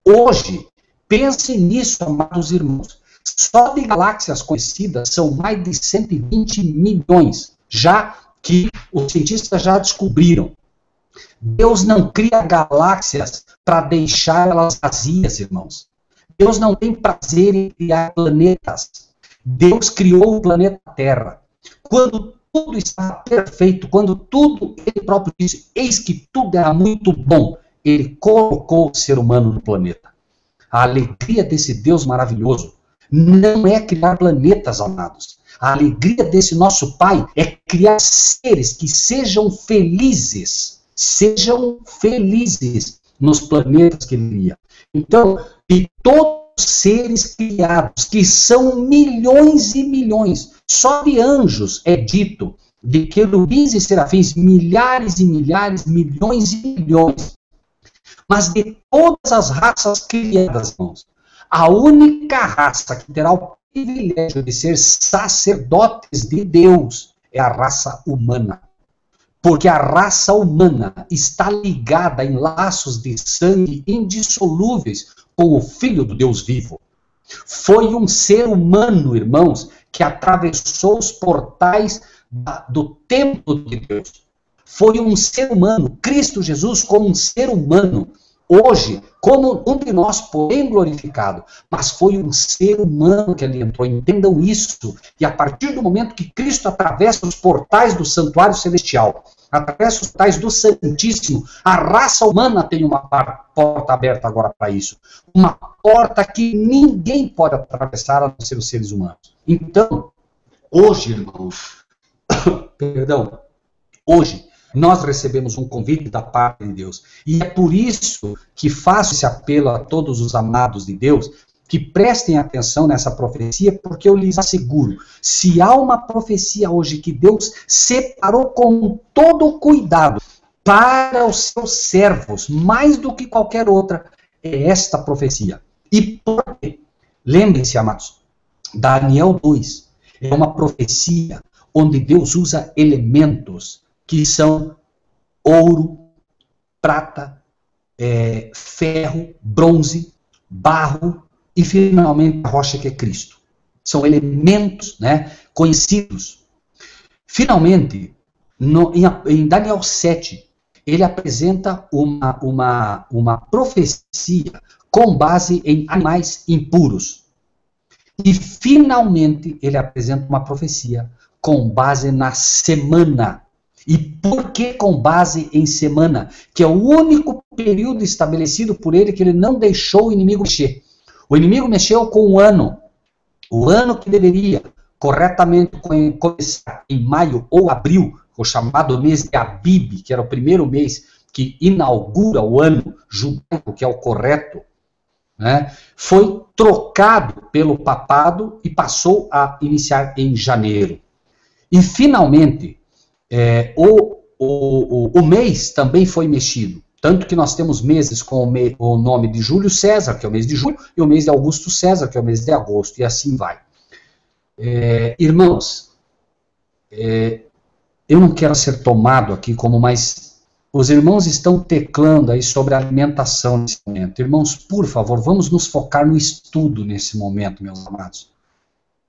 Speaker 3: Hoje, pensem nisso, amados irmãos. Só de galáxias conhecidas são mais de 120 milhões, já que os cientistas já descobriram. Deus não cria galáxias para deixar elas vazias, irmãos. Deus não tem prazer em criar planetas. Deus criou o planeta Terra. Quando tudo estava perfeito, quando tudo, ele próprio disse, eis que tudo era muito bom, ele colocou o ser humano no planeta. A alegria desse Deus maravilhoso não é criar planetas, amados. A alegria desse nosso Pai é criar seres que sejam felizes nos planetas que ele cria. Então, de todos os seres criados, que são milhões e milhões, só de anjos é dito, de querubins e serafins, milhares e milhares, milhões e milhões. Mas de todas as raças criadas, irmãos, a única raça que terá o privilégio de ser sacerdotes de Deus é a raça humana. Porque a raça humana está ligada em laços de sangue indissolúveis com o Filho do Deus vivo. Foi um ser humano, irmãos, que atravessou os portais do templo de Deus. Foi um ser humano, Cristo Jesus como um ser humano, hoje, como um de nós, porém glorificado, mas foi um ser humano que ali entrou, entendam isso, e a partir do momento que Cristo atravessa os portais do santuário celestial, atravessa os portais do Santíssimo, a raça humana tem uma porta aberta agora para isso, uma porta que ninguém pode atravessar a não ser os seres humanos. Então, hoje, irmãos, hoje, nós recebemos um convite da parte de Deus. E é por isso que faço esse apelo a todos os amados de Deus, que prestem atenção nessa profecia, porque eu lhes asseguro, se há uma profecia hoje que Deus separou com todo o cuidado para os seus servos, mais do que qualquer outra, é esta profecia. E por quê? Lembrem-se, amados, Daniel 2 é uma profecia onde Deus usa elementos que são ouro, prata, ferro, bronze, barro e finalmente a rocha que é Cristo. São elementos, né, conhecidos. Finalmente, em Daniel 7, ele apresenta uma profecia com base em animais impuros. E finalmente ele apresenta uma profecia com base na semana. E por que com base em semana? Que é o único período estabelecido por ele que ele não deixou o inimigo mexer. O inimigo mexeu com o ano que deveria corretamente começar em maio ou abril, o chamado mês de Abib, que era o primeiro mês que inaugura o ano judaico, que é o correto, né? Foi trocado pelo papado e passou a iniciar em janeiro. E finalmente, o mês também foi mexido. Tanto que nós temos meses com o nome de Júlio César, que é o mês de julho, e o mês de Augusto César, que é o mês de agosto, e assim vai. Irmãos, eu não quero ser tomado aqui como mais... Os irmãos estão teclando aí sobre a alimentação nesse momento. Irmãos, por favor, vamos nos focar no estudo nesse momento, meus amados.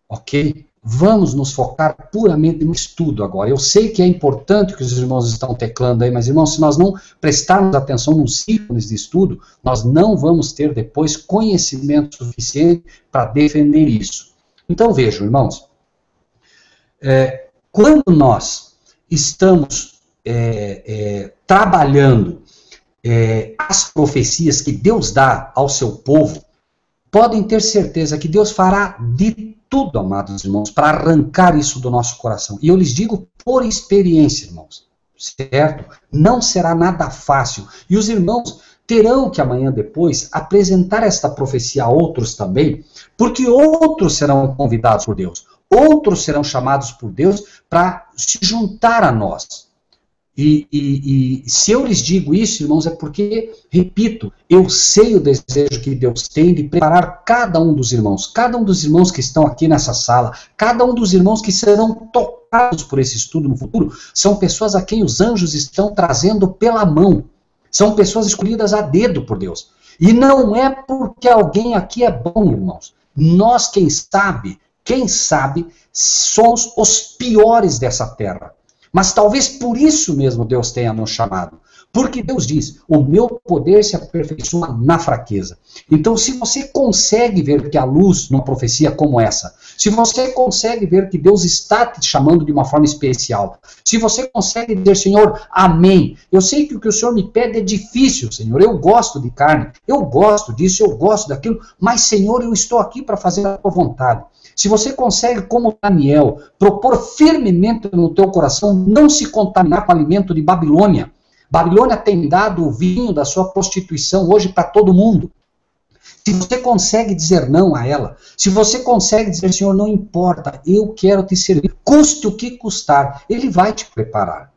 Speaker 3: Ok? Vamos nos focar puramente no estudo agora. Eu sei que é importante que os irmãos estão teclando aí, mas, irmãos, se nós não prestarmos atenção nos ícones de estudo, nós não vamos ter depois conhecimento suficiente para defender isso. Então, vejam, irmãos, quando nós estamos trabalhando as profecias que Deus dá ao seu povo, podem ter certeza que Deus fará de tudo, amados irmãos, para arrancar isso do nosso coração. E eu lhes digo por experiência, irmãos, certo? Não será nada fácil. E os irmãos terão que amanhã depois apresentar esta profecia a outros também, porque outros serão convidados por Deus, outros serão chamados por Deus para se juntar a nós. E se eu lhes digo isso, irmãos, é porque, repito, eu sei o desejo que Deus tem de preparar cada um dos irmãos que estão aqui nessa sala, cada um dos irmãos que serão tocados por esse estudo no futuro, são pessoas a quem os anjos estão trazendo pela mão, são pessoas escolhidas a dedo por Deus. E não é porque alguém aqui é bom, irmãos, nós, quem sabe, somos os piores dessa terra. Mas talvez por isso mesmo Deus tenha nos chamado. Porque Deus diz, o meu poder se aperfeiçoa na fraqueza. Então, se você consegue ver que a luz, numa profecia como essa, se você consegue ver que Deus está te chamando de uma forma especial, se você consegue dizer, Senhor, amém, eu sei que o que o Senhor me pede é difícil, Senhor, eu gosto de carne, eu gosto disso, eu gosto daquilo, mas, Senhor, eu estou aqui para fazer a tua vontade. Se você consegue, como Daniel, propor firmemente no teu coração, não se contaminar com o alimento de Babilônia. Babilônia tem dado o vinho da sua prostituição hoje para todo mundo. Se você consegue dizer não a ela, se você consegue dizer, Senhor, não importa, eu quero te servir, custe o que custar, Ele vai te preparar.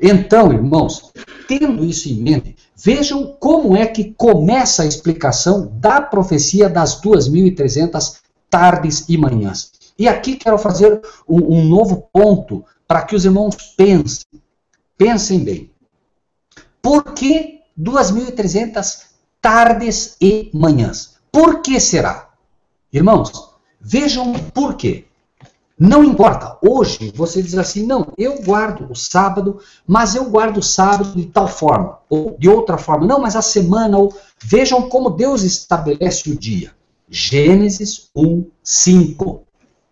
Speaker 3: Então, irmãos, tendo isso em mente, vejam como é que começa a explicação da profecia das 2.300 tardes e manhãs. E aqui quero fazer um novo ponto para que os irmãos pensem. Pensem bem. Por que 2.300 tardes e manhãs? Por que será? Irmãos, vejam por quê. Não importa, hoje você diz assim, não, eu guardo o sábado, mas eu guardo o sábado de tal forma, ou de outra forma. Não, mas a semana, ou... Vejam como Deus estabelece o dia. Gênesis 1:5.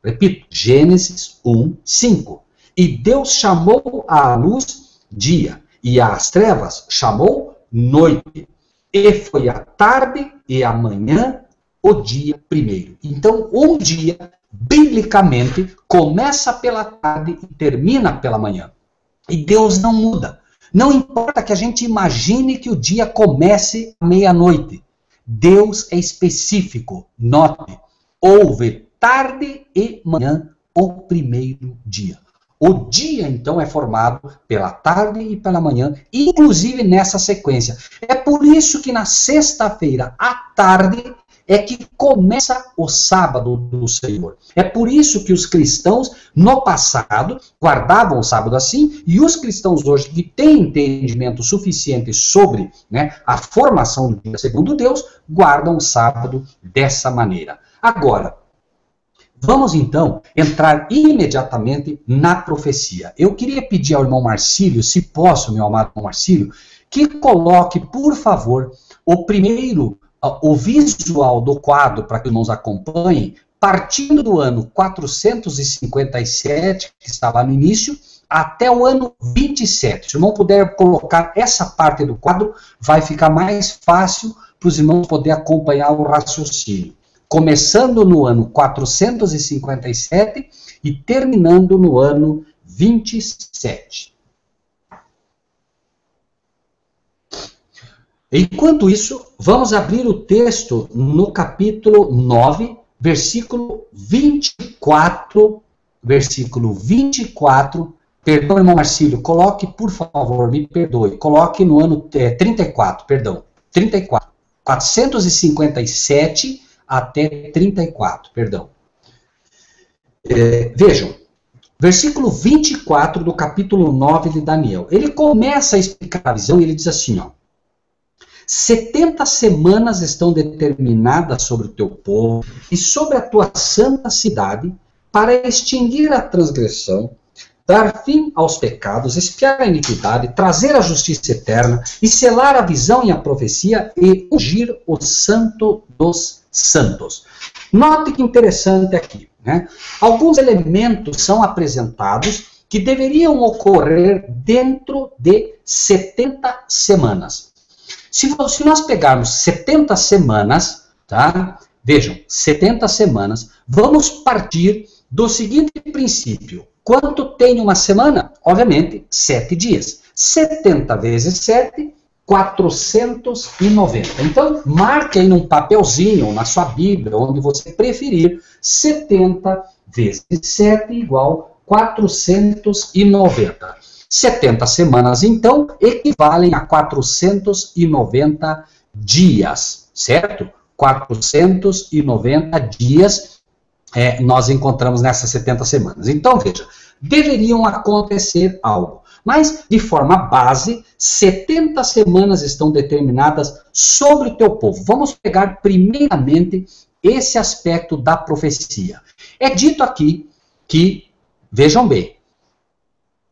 Speaker 3: Repito, Gênesis 1:5. E Deus chamou a luz dia, e às trevas chamou noite. E foi a tarde e a manhã o dia primeiro. Então, um dia, biblicamente, começa pela tarde e termina pela manhã. E Deus não muda. Não importa que a gente imagine que o dia comece à meia-noite. Deus é específico. Note, houve tarde e manhã o primeiro dia. O dia, então, é formado pela tarde e pela manhã, inclusive nessa sequência. É por isso que na sexta-feira, à tarde, é que começa o sábado do Senhor. É por isso que os cristãos, no passado, guardavam o sábado assim, e os cristãos hoje, que têm entendimento suficiente sobre, a formação do dia segundo Deus, guardam o sábado dessa maneira. Agora, vamos então entrar imediatamente na profecia. Eu queria pedir ao irmão Marcílio, se posso, meu amado irmão Marcílio, que coloque, por favor, o visual do quadro para que os irmãos acompanhem, partindo do ano 457, que está lá no início, até o ano 27. Se o irmão puder colocar essa parte do quadro, vai ficar mais fácil para os irmãos poderem acompanhar o raciocínio. Começando no ano 457 e terminando no ano 27. Enquanto isso, vamos abrir o texto no capítulo 9, versículo 24. Perdão, irmão Marcílio, coloque, por favor, me perdoe. Coloque no ano 34, perdão. 34. 457 até 34, perdão. Vejam, versículo 24 do capítulo 9 de Daniel. Ele começa a explicar a visão e ele diz assim, 70 semanas estão determinadas sobre o teu povo e sobre a tua santa cidade para extinguir a transgressão, dar fim aos pecados, expiar a iniquidade, trazer a justiça eterna e selar a visão e a profecia e ungir o santo dos santos. Note que interessante aqui, Alguns elementos são apresentados que deveriam ocorrer dentro de 70 semanas. Se nós pegarmos 70 semanas, tá? Vejam, 70 semanas, vamos partir do seguinte princípio. Quanto tem uma semana? Obviamente, 7 dias. 70 vezes 7, 490. Então, marque aí num papelzinho, na sua Bíblia, onde você preferir, 70 vezes 7 igual 490. 70 semanas, então, equivalem a 490 dias, certo? 490 dias nós encontramos nessas 70 semanas. Então, veja, deveriam acontecer algo. Mas, de forma base, 70 semanas estão determinadas sobre o teu povo. Vamos pegar, primeiramente, esse aspecto da profecia. É dito aqui que, vejam bem,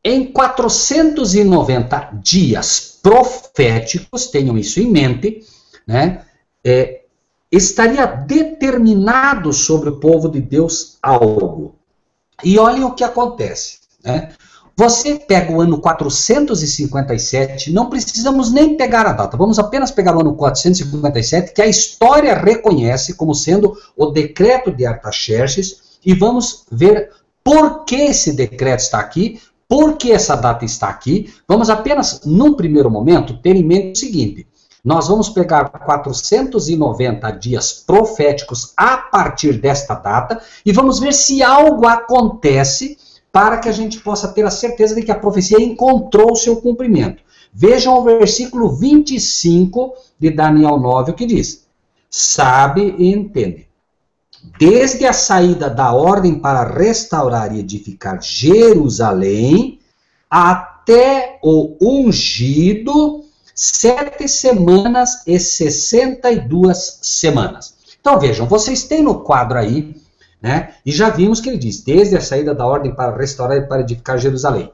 Speaker 3: em 490 dias proféticos, tenham isso em mente, né, estaria determinado sobre o povo de Deus algo. E olhem o que acontece, né? Você pega o ano 457, não precisamos nem pegar a data, vamos apenas pegar o ano 457, que a história reconhece como sendo o decreto de Artaxerxes, e vamos ver por que esse decreto está aqui, por que essa data está aqui. Vamos apenas, num primeiro momento, ter em mente o seguinte: nós vamos pegar 490 dias proféticos a partir desta data e vamos ver se algo acontece para que a gente possa ter a certeza de que a profecia encontrou o seu cumprimento. Vejam o versículo 25 de Daniel 9, o que diz: sabe e entende. Desde a saída da ordem para restaurar e edificar Jerusalém, até o ungido, 7 semanas e 62 semanas. Então vejam, vocês têm no quadro aí, né? E já vimos que ele diz, desde a saída da ordem para restaurar e para edificar Jerusalém.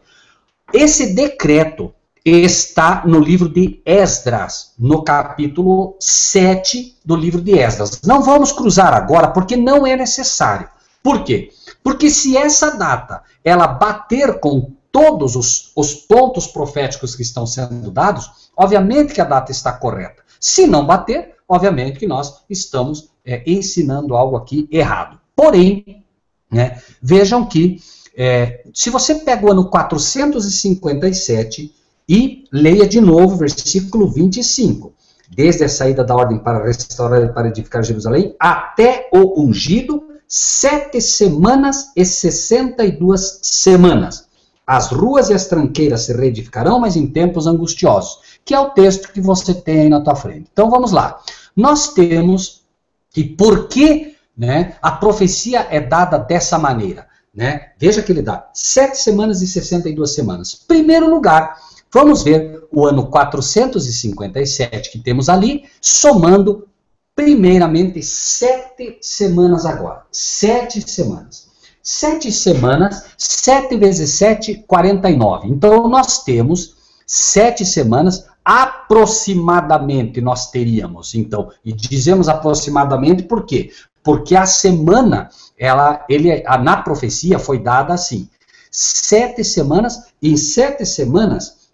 Speaker 3: Esse decreto está no livro de Esdras, no capítulo 7 do livro de Esdras. Não vamos cruzar agora, porque não é necessário. Por quê? Porque se essa data, ela bater com todos os pontos proféticos que estão sendo dados, obviamente que a data está correta. Se não bater, obviamente que nós estamos ensinando algo aqui errado. Porém, né, vejam que, se você pega o ano 457 e leia de novo o versículo 25, desde a saída da ordem para restaurar e para edificar Jerusalém, até o ungido, 7 semanas e 62 semanas. As ruas e as tranqueiras se reedificarão, mas em tempos angustiosos, que é o texto que você tem aí na tua frente. Então vamos lá. Nós temos, e por que, né, a profecia é dada dessa maneira? Né? Veja que ele dá 7 semanas e 62 semanas. Primeiro lugar, vamos ver o ano 457 que temos ali, somando primeiramente 7 semanas agora. 7 semanas. 7 semanas, 7 vezes 7, 49. Então, nós temos 7 semanas, aproximadamente nós teríamos. Então, e dizemos aproximadamente por quê? Porque a semana, na profecia foi dada assim. 7 semanas, em 7 semanas,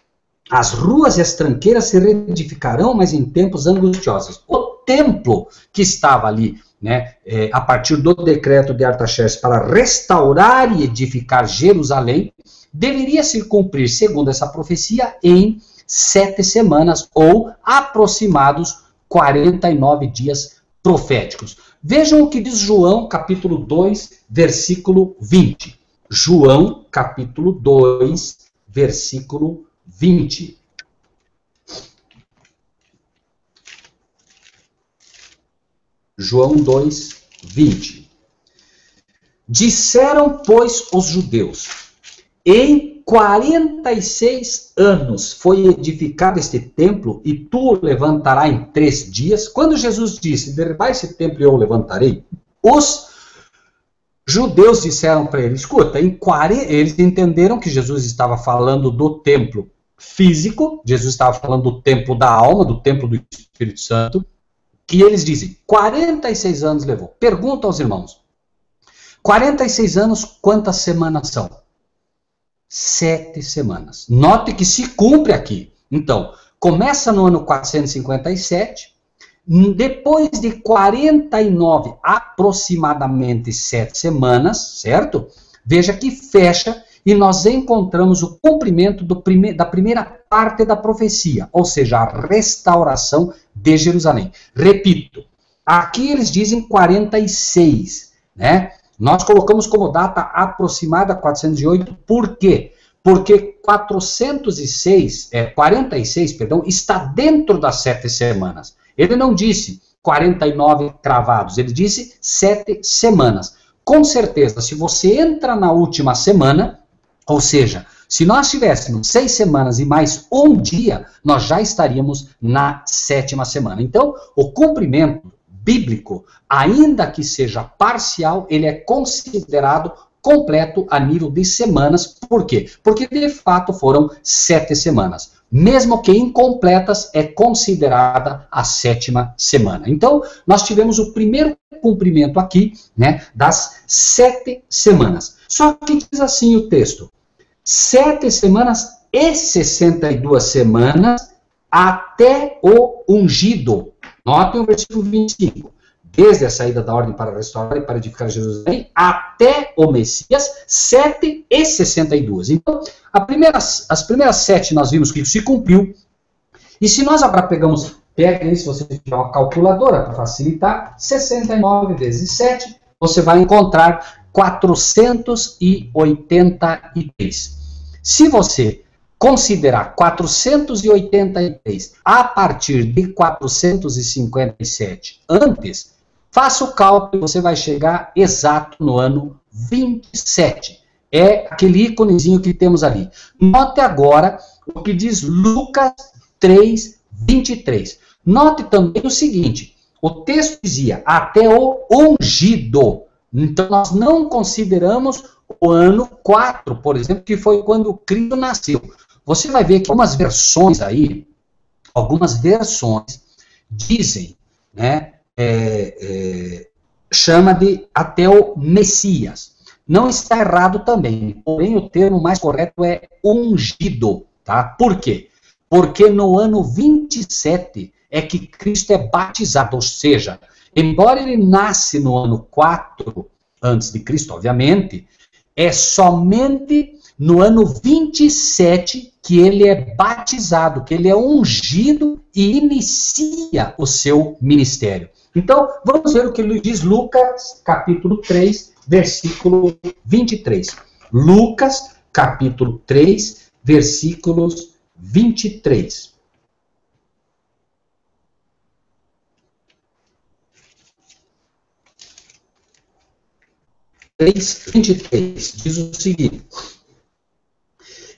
Speaker 3: as ruas e as tranqueiras se reedificarão, mas em tempos angustiosos. O templo que estava ali, né, a partir do decreto de Artaxerxes para restaurar e edificar Jerusalém, deveria se cumprir, segundo essa profecia, em 7 semanas, ou aproximados 49 dias proféticos. Vejam o que diz João, capítulo 2, versículo 20. João, capítulo 2, versículo 20. João 2, 20. Disseram, pois, os judeus, em 46 anos foi edificado este templo, e tu o levantarás em 3 dias. Quando Jesus disse, derribai esse templo e eu o levantarei, os judeus disseram para ele, escuta, eles entenderam que Jesus estava falando do templo físico, Jesus estava falando do templo da alma, do templo do Espírito Santo, e eles dizem, 46 anos levou. Pergunta aos irmãos, 46 anos, quantas semanas são? 7 semanas. Note que se cumpre aqui. Então, começa no ano 457, depois de 49, aproximadamente 7 semanas, certo? Veja que fecha e nós encontramos o cumprimento da primeira parte da profecia, ou seja, a restauração de Jerusalém. Repito, aqui eles dizem 46, né? Nós colocamos como data aproximada 408, por quê? Porque 46, está dentro das 7 semanas. Ele não disse 49 cravados, ele disse 7 semanas. Com certeza, se você entra na última semana, ou seja, se nós tivéssemos 6 semanas e mais um dia, nós já estaríamos na 7ª semana. Então, o cumprimento bíblico, ainda que seja parcial, ele é considerado completo a nível de semanas. Por quê? Porque de fato foram 7 semanas. Mesmo que incompletas, é considerada a 7ª semana. Então, nós tivemos o primeiro cumprimento aqui, né, das 7 semanas. Só que diz assim o texto: 7 semanas e 62 semanas até o ungido. Notem o versículo 25. Desde a saída da ordem para restaurar e para edificar Jerusalém, até o Messias, 7 e 62. Então, as primeiras 7 nós vimos que isso se cumpriu. E se nós agora peguem, se você tiver uma calculadora para facilitar, 69 vezes 7, você vai encontrar 483. Se você considerar 483 a partir de 457 antes, faça o cálculo e você vai chegar exato no ano 27. É aquele íconezinho que temos ali. Note agora o que diz Lucas 3, 23. Note também o seguinte: o texto dizia até o ungido. Então nós não consideramos o ano 4, por exemplo, que foi quando Cristo nasceu. Você vai ver que algumas versões dizem, né, chama de até o Messias. Não está errado também, porém o termo mais correto é ungido, tá? Por quê? Porque no ano 27 é que Cristo é batizado, ou seja, embora ele nasce no ano 4 antes de Cristo, obviamente, é somente no ano 27 que ele é batizado, que ele é ungido e inicia o seu ministério. Então, vamos ver o que diz Lucas, capítulo 3, versículo 23. Lucas, capítulo 3, versículos 23. Diz o seguinte: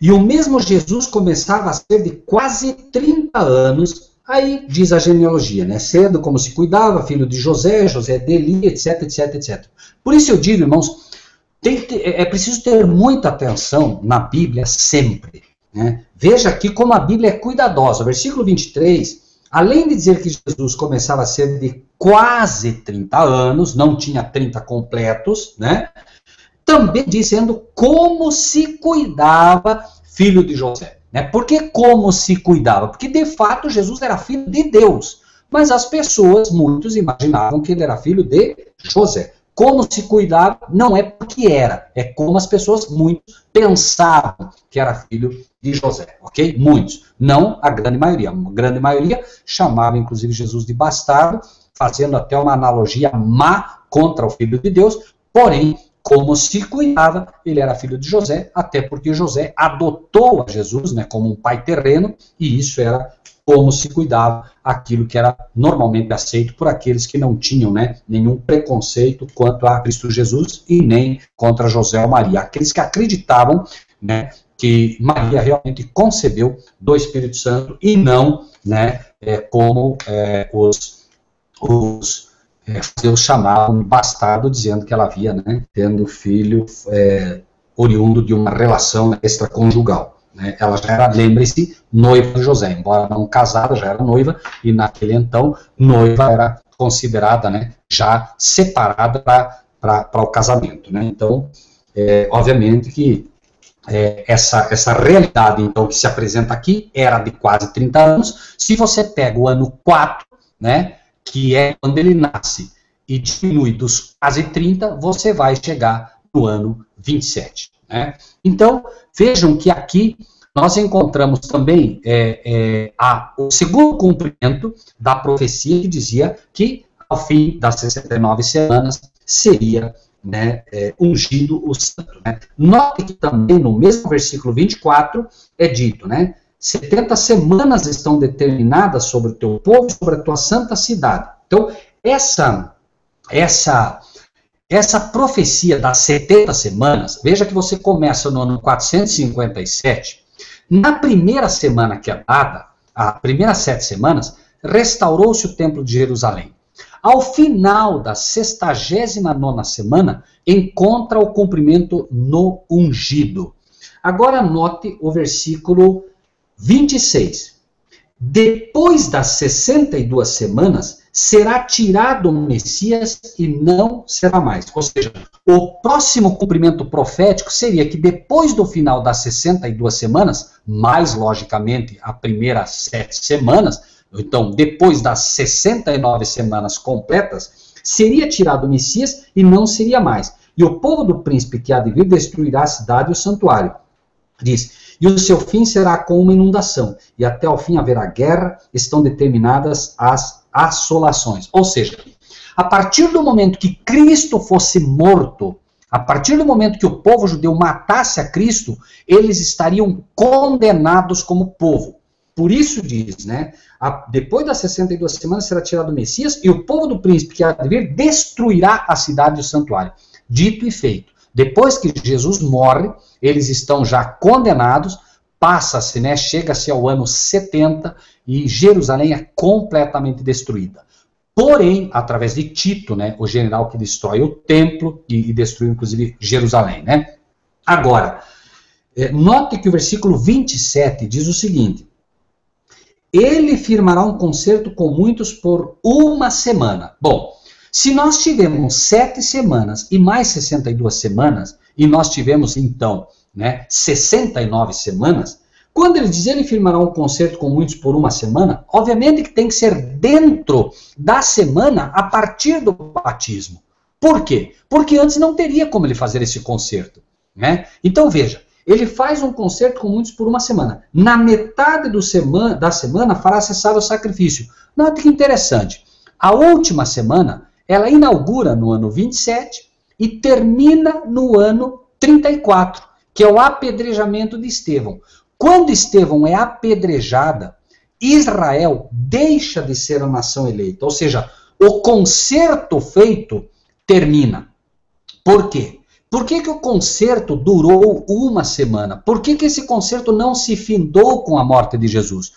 Speaker 3: e o mesmo Jesus começava a ser de quase 30 anos, aí diz a genealogia, né? Cedo, como se cuidava, filho de José, José de Eli, etc, etc, etc. Por isso eu digo, irmãos, é preciso ter muita atenção na Bíblia sempre, né? Veja aqui como a Bíblia é cuidadosa. Versículo 23, além de dizer que Jesus começava a ser de quase 30 anos, não tinha 30 completos, né? Também dizendo como se cuidava, filho de José. Né? Por que como se cuidava? Porque de fato Jesus era filho de Deus. Mas as pessoas, muitos, imaginavam que ele era filho de José. Como se cuidava não é porque era, é como as pessoas, muitos, pensavam que era filho de José. Ok? Muitos. Não a grande maioria. A grande maioria chamava inclusive Jesus de bastardo, fazendo até uma analogia má contra o filho de Deus, porém, como se cuidava, ele era filho de José, até porque José adotou a Jesus, né, como um pai terreno, e isso era como se cuidava, aquilo que era normalmente aceito por aqueles que não tinham, né, nenhum preconceito quanto a Cristo Jesus e nem contra José ou Maria. Aqueles que acreditavam, né, que Maria realmente concebeu do Espírito Santo e não, né, como os Deus chamavam de bastardo, dizendo que ela havia, né, tendo filho oriundo de uma relação extraconjugal. Né? Ela já era, lembre-se, noiva de José, embora não casada, já era noiva, e naquele então, noiva era considerada, né, já separada para o casamento. Né? Então, obviamente que essa realidade então, que se apresenta aqui era de quase 30 anos. Se você pega o ano 4, né, que é quando ele nasce, e diminui dos quase 30, você vai chegar no ano 27. Né? Então, vejam que aqui nós encontramos também o segundo cumprimento da profecia que dizia que ao fim das 69 semanas seria, né, ungido o santo. Né? Note que também no mesmo versículo 24 é dito, né, 70 semanas estão determinadas sobre o teu povo e sobre a tua santa cidade. Então, essa profecia das 70 semanas, veja que você começa no ano 457, na primeira semana que é dada, as primeiras 7 semanas, restaurou-se o templo de Jerusalém. Ao final da 69ª semana, encontra o cumprimento no ungido. Agora note o versículo 26. Depois das 62 semanas, será tirado o Messias e não será mais. Ou seja, o próximo cumprimento profético seria que depois do final das 62 semanas, mais logicamente a primeira 7 semanas, então depois das 69 semanas completas, seria tirado o Messias e não seria mais. E o povo do príncipe que há de vir destruirá a cidade e o santuário. Diz, e o seu fim será com uma inundação, e até o fim haverá guerra, estão determinadas as assolações. Ou seja, a partir do momento que Cristo fosse morto, a partir do momento que o povo judeu matasse a Cristo, eles estariam condenados como povo. Por isso diz, né, depois das 62 semanas será tirado o Messias, e o povo do príncipe que há de vir destruirá a cidade e o santuário. Dito e feito. Depois que Jesus morre, eles estão já condenados, passa-se, né, chega-se ao ano 70 e Jerusalém é completamente destruída. Porém, através de Tito, né, o general que destrói o templo e destruiu inclusive Jerusalém, né? Agora, note que o versículo 27 diz o seguinte: ele firmará um concerto com muitos por uma semana. Bom, se nós tivemos 7 semanas e mais 62 semanas, e nós tivemos então, né, 69 semanas, quando ele diz ele firmará um concerto com muitos por uma semana, obviamente que tem que ser dentro da semana a partir do batismo. Por quê? Porque antes não teria como ele fazer esse concerto, né? Então veja, ele faz um concerto com muitos por uma semana. Na metade da semana fará cessar o sacrifício. Note que interessante, a última semana ela inaugura no ano 27 e termina no ano 34, que é o apedrejamento de Estevão. Quando Estevão é apedrejada, Israel deixa de ser a nação eleita. Ou seja, o concerto feito termina. Por quê? Por que o concerto durou uma semana? Por que esse concerto não se findou com a morte de Jesus?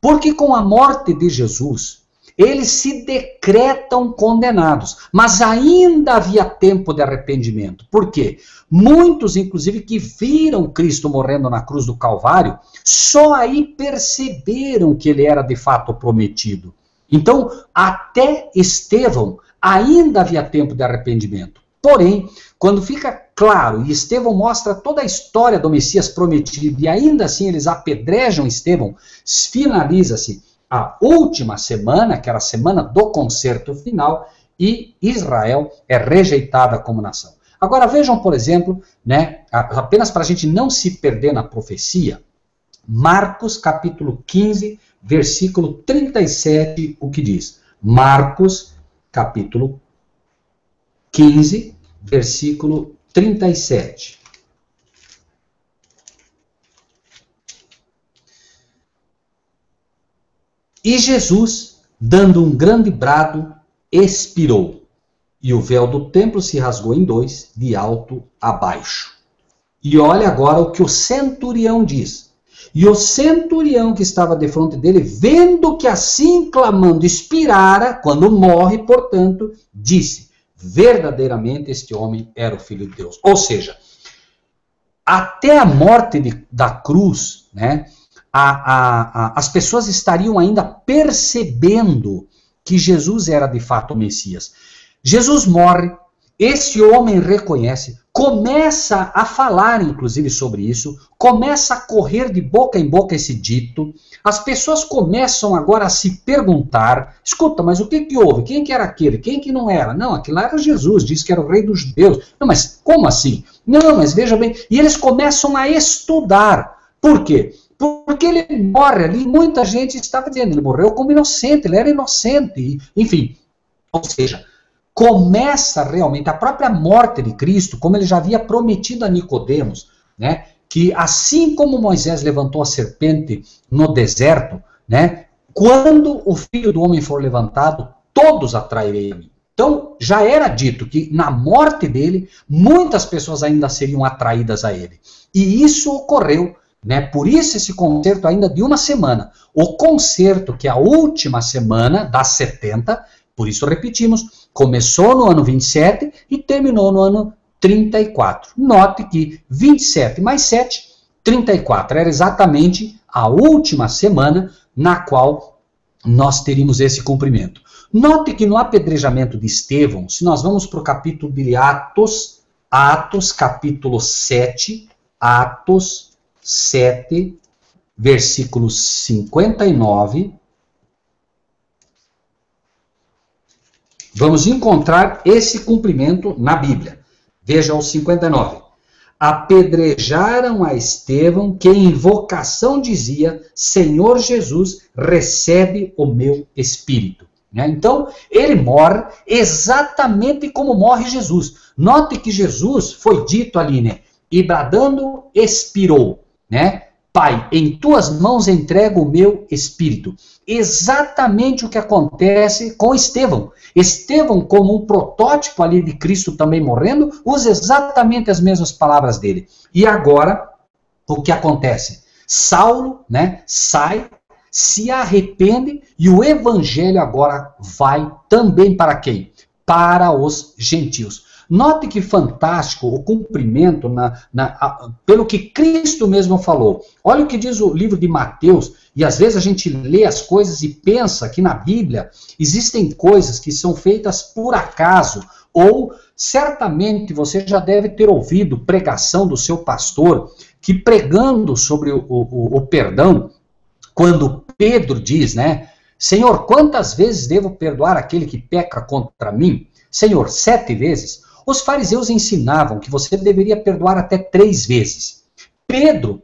Speaker 3: Porque com a morte de Jesus, eles se decretam condenados, mas ainda havia tempo de arrependimento. Por quê? Muitos, inclusive, que viram Cristo morrendo na cruz do Calvário, só aí perceberam que ele era de fato prometido. Então, até Estevão, ainda havia tempo de arrependimento. Porém, quando fica claro, e Estevão mostra toda a história do Messias prometido, e ainda assim eles apedrejam Estevão, finaliza-se a última semana, que era a semana do concerto final, e Israel é rejeitada como nação. Agora vejam, por exemplo, né, apenas para a gente não se perder na profecia, Marcos capítulo 15, versículo 37, o que diz? Marcos capítulo 15, versículo 37. E Jesus, dando um grande brado, expirou, e o véu do templo se rasgou em dois, de alto a baixo. E olha agora o que o centurião diz. E o centurião que estava defronte dele, vendo que assim clamando expirara, quando morre, portanto, disse, verdadeiramente este homem era o Filho de Deus. Ou seja, até a morte da cruz, né, as pessoas estariam ainda percebendo que Jesus era de fato o Messias. Jesus morre, esse homem reconhece, começa a falar inclusive sobre isso, começa a correr de boca em boca esse dito, as pessoas começam agora a se perguntar, escuta, mas o que houve? Quem que era aquele? Quem que não era? Não, aquele lá era Jesus, disse que era o rei dos judeus. Não, mas como assim? Não, mas veja bem, e eles começam a estudar. Por quê? Porque ele morre ali, muita gente estava dizendo, ele morreu como inocente, ele era inocente, enfim. Ou seja, começa realmente a própria morte de Cristo, como ele já havia prometido a Nicodemos, né, que assim como Moisés levantou a serpente no deserto, né, quando o Filho do Homem for levantado, todos atrairei a mim. Então, já era dito que na morte dele, muitas pessoas ainda seriam atraídas a ele. E isso ocorreu. Né? Por isso esse concerto ainda de uma semana. O concerto, que é a última semana das 70, Por isso repetimos, começou no ano 27 e terminou no ano 34. Note que 27 mais 7, 34. Era exatamente a última semana na qual nós teríamos esse cumprimento. Note que no apedrejamento de Estevão, se nós vamos para o capítulo de Atos, capítulo 7, Atos 7, versículo 59, vamos encontrar esse cumprimento na Bíblia. Veja o 59. Apedrejaram a Estevão, que em invocação dizia: Senhor Jesus, recebe o meu espírito. Então, ele morre exatamente como morre Jesus. Note que Jesus foi dito ali, né? E bradando, expirou, né? Pai, em tuas mãos entrego o meu espírito. Exatamente o que acontece com Estevão. Estevão, como um protótipo ali de Cristo também morrendo, usa exatamente as mesmas palavras dele. E agora, o que acontece? Saulo, né, sai, se arrepende e o evangelho agora vai também para quem? Para os gentios. Note que fantástico o cumprimento pelo que Cristo mesmo falou. Olha o que diz o livro de Mateus, e às vezes a gente lê as coisas e pensa que na Bíblia existem coisas que são feitas por acaso, ou certamente você já deve ter ouvido pregação do seu pastor, que pregando sobre o perdão, quando Pedro diz, né, Senhor, quantas vezes devo perdoar aquele que peca contra mim? Senhor, 7 vezes? Os fariseus ensinavam que você deveria perdoar até 3 vezes. Pedro,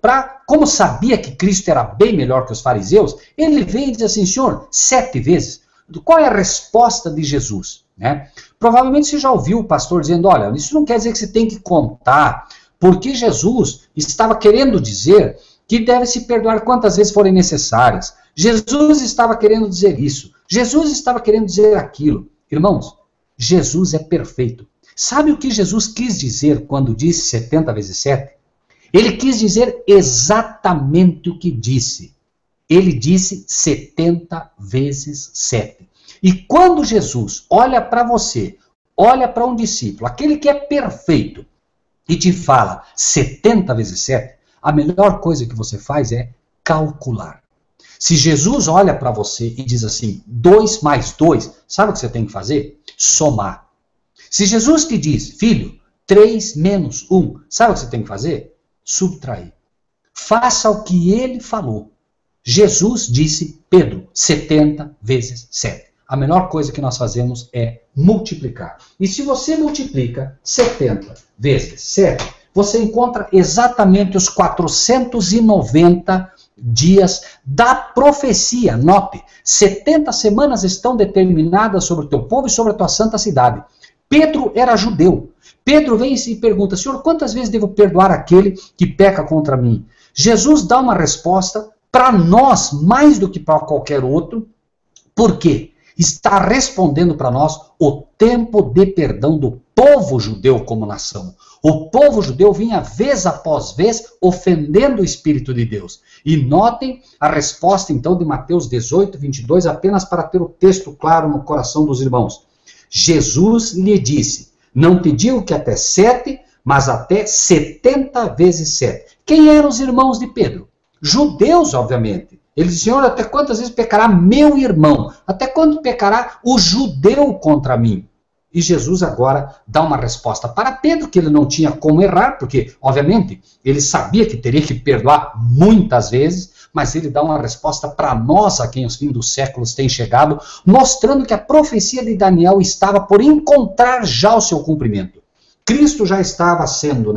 Speaker 3: como sabia que Cristo era bem melhor que os fariseus, ele vem e diz assim, Senhor, 7 vezes? Qual é a resposta de Jesus? Né? Provavelmente você já ouviu o pastor dizendo, olha, isso não quer dizer que você tem que contar, porque Jesus estava querendo dizer que deve se perdoar quantas vezes forem necessárias. Jesus estava querendo dizer isso. Jesus estava querendo dizer aquilo. Irmãos, Jesus é perfeito. Sabe o que Jesus quis dizer quando disse 70 vezes 7? Ele quis dizer exatamente o que disse. Ele disse 70 vezes 7. E quando Jesus olha para você, olha para um discípulo, aquele que é perfeito, e te fala 70 vezes 7, a melhor coisa que você faz é calcular. Se Jesus olha para você e diz assim, 2 mais 2, sabe o que você tem que fazer? Somar. Se Jesus te diz, filho, 3 menos 1, sabe o que você tem que fazer? Subtrair. Faça o que ele falou. Jesus disse, Pedro, 70 vezes 7. A melhor coisa que nós fazemos é multiplicar. E se você multiplica 70 vezes 7, você encontra exatamente os 490 dias da profecia. Note, 70 semanas estão determinadas sobre o teu povo e sobre a tua santa cidade. Pedro era judeu. Pedro vem e pergunta, Senhor, quantas vezes devo perdoar aquele que peca contra mim? Jesus dá uma resposta para nós, mais do que para qualquer outro. Por quê? Está respondendo para nós o tempo de perdão do povo judeu como nação. O povo judeu vinha vez após vez ofendendo o Espírito de Deus. E notem a resposta então de Mateus 18, 22, apenas para ter o texto claro no coração dos irmãos. Jesus lhe disse, não te digo que até 7, mas até 70 vezes 7. Quem eram os irmãos de Pedro? Judeus, obviamente. Ele disse, Senhor, até quantas vezes pecará meu irmão? Até quando pecará o judeu contra mim? E Jesus agora dá uma resposta para Pedro, que ele não tinha como errar, porque, obviamente, ele sabia que teria que perdoar muitas vezes, mas ele dá uma resposta para nós, a quem os fins dos séculos têm chegado, mostrando que a profecia de Daniel estava por encontrar já o seu cumprimento. Cristo já estava sendo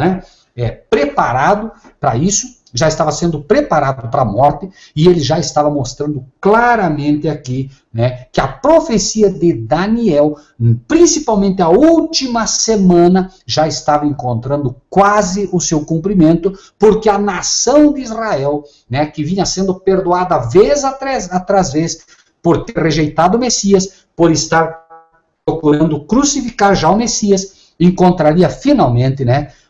Speaker 3: preparado para isso, já estava sendo preparado para a morte, e ele já estava mostrando claramente aqui, que a profecia de Daniel, principalmente a última semana, já estava encontrando quase o seu cumprimento, porque a nação de Israel, que vinha sendo perdoada vez atrás vez, por ter rejeitado o Messias, por estar procurando crucificar já o Messias, encontraria finalmente,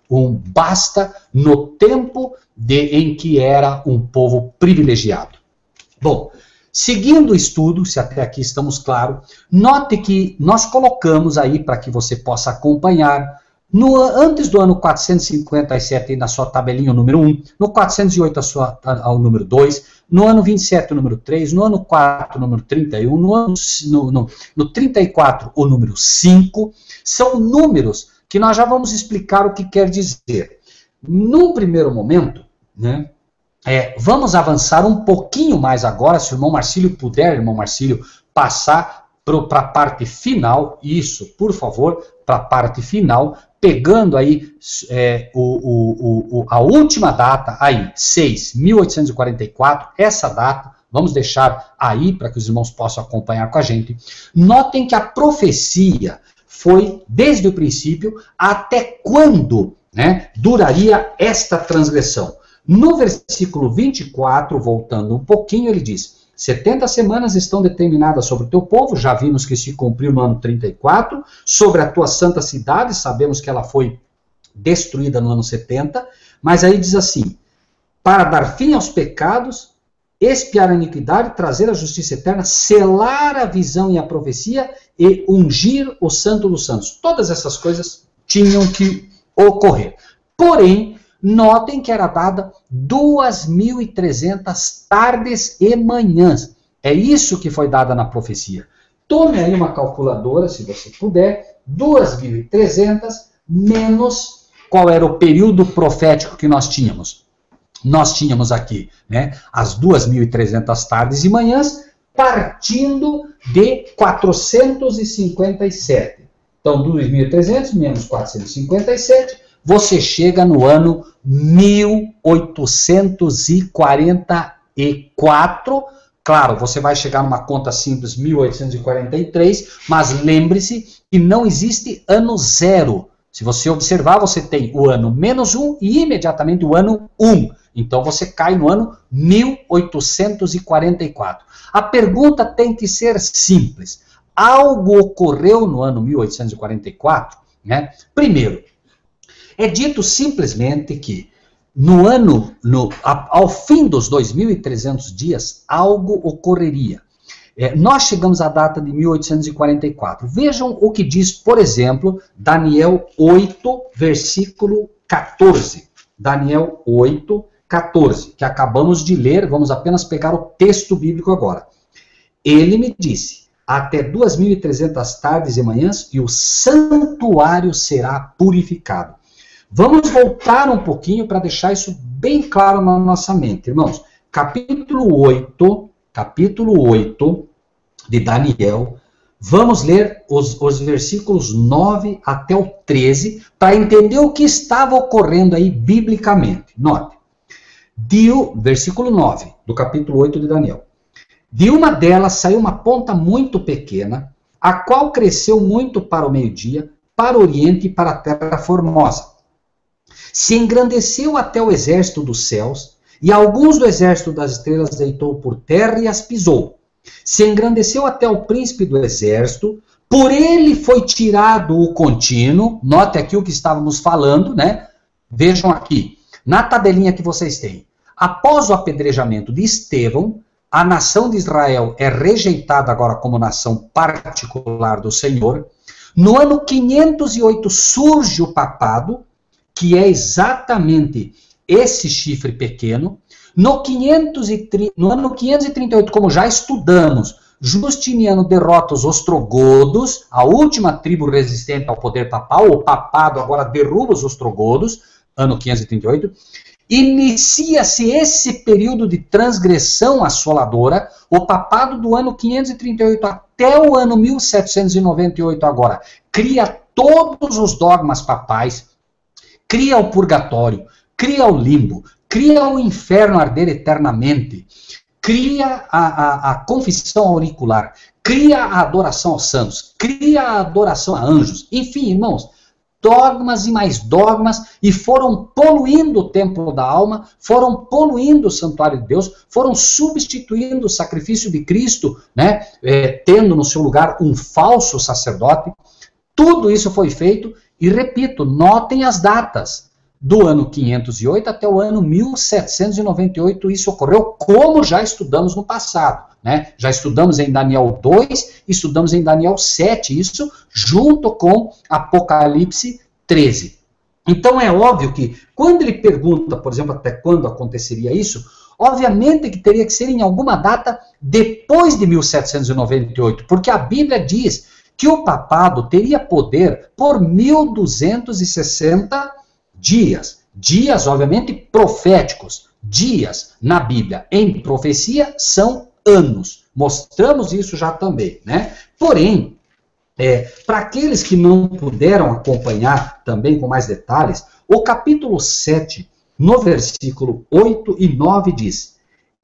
Speaker 3: um basta no tempo em que era um povo privilegiado. Bom, seguindo o estudo, se até aqui estamos claros, note que nós colocamos aí para que você possa acompanhar, antes do ano 457, na sua tabelinha, o número 1, no 408, o número 2, no ano 27, o número 3, no ano 4, o número 31, no 34, o número 5, são números que nós já vamos explicar o que quer dizer. Num primeiro momento, né, vamos avançar um pouquinho mais agora, se o irmão Marcílio puder, irmão Marcílio, passar para a parte final, isso, por favor, para a parte final, pegando aí a última data, aí, 6.1844, essa data, vamos deixar aí para que os irmãos possam acompanhar com a gente. Notem que a profecia foi, desde o princípio, até quando, né, duraria esta transgressão. No versículo 24, voltando um pouquinho, ele diz: 70 semanas estão determinadas sobre o teu povo, já vimos que se cumpriu no ano 34, sobre a tua santa cidade, sabemos que ela foi destruída no ano 70, mas aí diz assim: para dar fim aos pecados, expiar a iniquidade, trazer a justiça eterna, selar a visão e a profecia e ungir o santo dos santos. Todas essas coisas tinham que ocorrer. Porém, notem que era dada 2.300 tardes e manhãs. É isso que foi dada na profecia. Tome aí uma calculadora, se você puder, 2.300 menos qual era o período profético que nós tínhamos. Nós tínhamos aqui, né, as 2.300 tardes e manhãs, partindo de 457. Então, 2.300 menos 457, você chega no ano 1844. Claro, você vai chegar numa conta simples, 1843, mas lembre-se que não existe ano zero. Se você observar, você tem o ano menos 1 e imediatamente o ano 1. Então você cai no ano 1844. A pergunta tem que ser simples. Algo ocorreu no ano 1844? Né? Primeiro, é dito simplesmente que ao fim dos 2.300 dias, algo ocorreria. Nós chegamos à data de 1844. Vejam o que diz, por exemplo, Daniel 8, versículo 14. Daniel 8, 14, que acabamos de ler, vamos apenas pegar o texto bíblico agora. Ele me disse: até 2.300 tardes e manhãs, e o santuário será purificado. Vamos voltar um pouquinho para deixar isso bem claro na nossa mente, irmãos. Capítulo 8 de Daniel, vamos ler os versículos 9 até o 13, para entender o que estava ocorrendo aí biblicamente. Note, versículo 9 do capítulo 8 de Daniel. De uma delas saiu uma ponta muito pequena, a qual cresceu muito para o meio-dia, para o oriente e para a terra formosa. Se engrandeceu até o exército dos céus, e alguns do exército das estrelas deitou por terra e as pisou. Se engrandeceu até o príncipe do exército, por ele foi tirado o contínuo. Note aqui o que estávamos falando, né? Vejam aqui, na tabelinha que vocês têm. Após o apedrejamento de Estevão, a nação de Israel é rejeitada agora como nação particular do Senhor. No ano 508 surge o papado, que é exatamente esse chifre pequeno. No ano 538, como já estudamos, Justiniano derrota os ostrogodos, a última tribo resistente ao poder papal. O papado agora derruba os ostrogodos, ano 538. Inicia-se esse período de transgressão assoladora, o papado do ano 538 até o ano 1798 agora. Cria todos os dogmas papais, cria o purgatório, cria o limbo, cria o inferno arder eternamente, cria a confissão auricular, cria a adoração aos santos, cria a adoração a anjos. Enfim, irmãos, dogmas e mais dogmas, e foram poluindo o templo da alma, foram poluindo o santuário de Deus, foram substituindo o sacrifício de Cristo, né, tendo no seu lugar um falso sacerdote. Tudo isso foi feito, e repito, notem as datas. do ano 508 até o ano 1798 isso ocorreu, como já estudamos no passado, né? Já estudamos em Daniel 2, estudamos em Daniel 7, isso junto com Apocalipse 13. Então é óbvio que, quando ele pergunta, por exemplo, até quando aconteceria isso, obviamente que teria que ser em alguma data depois de 1798, porque a Bíblia diz que o papado teria poder por 1260 dias. Dias, obviamente, proféticos. Dias na Bíblia, em profecia, são anos. Mostramos isso já também, né? Porém, para aqueles que não puderam acompanhar também com mais detalhes, o capítulo 7, no versículo 8 e 9 diz: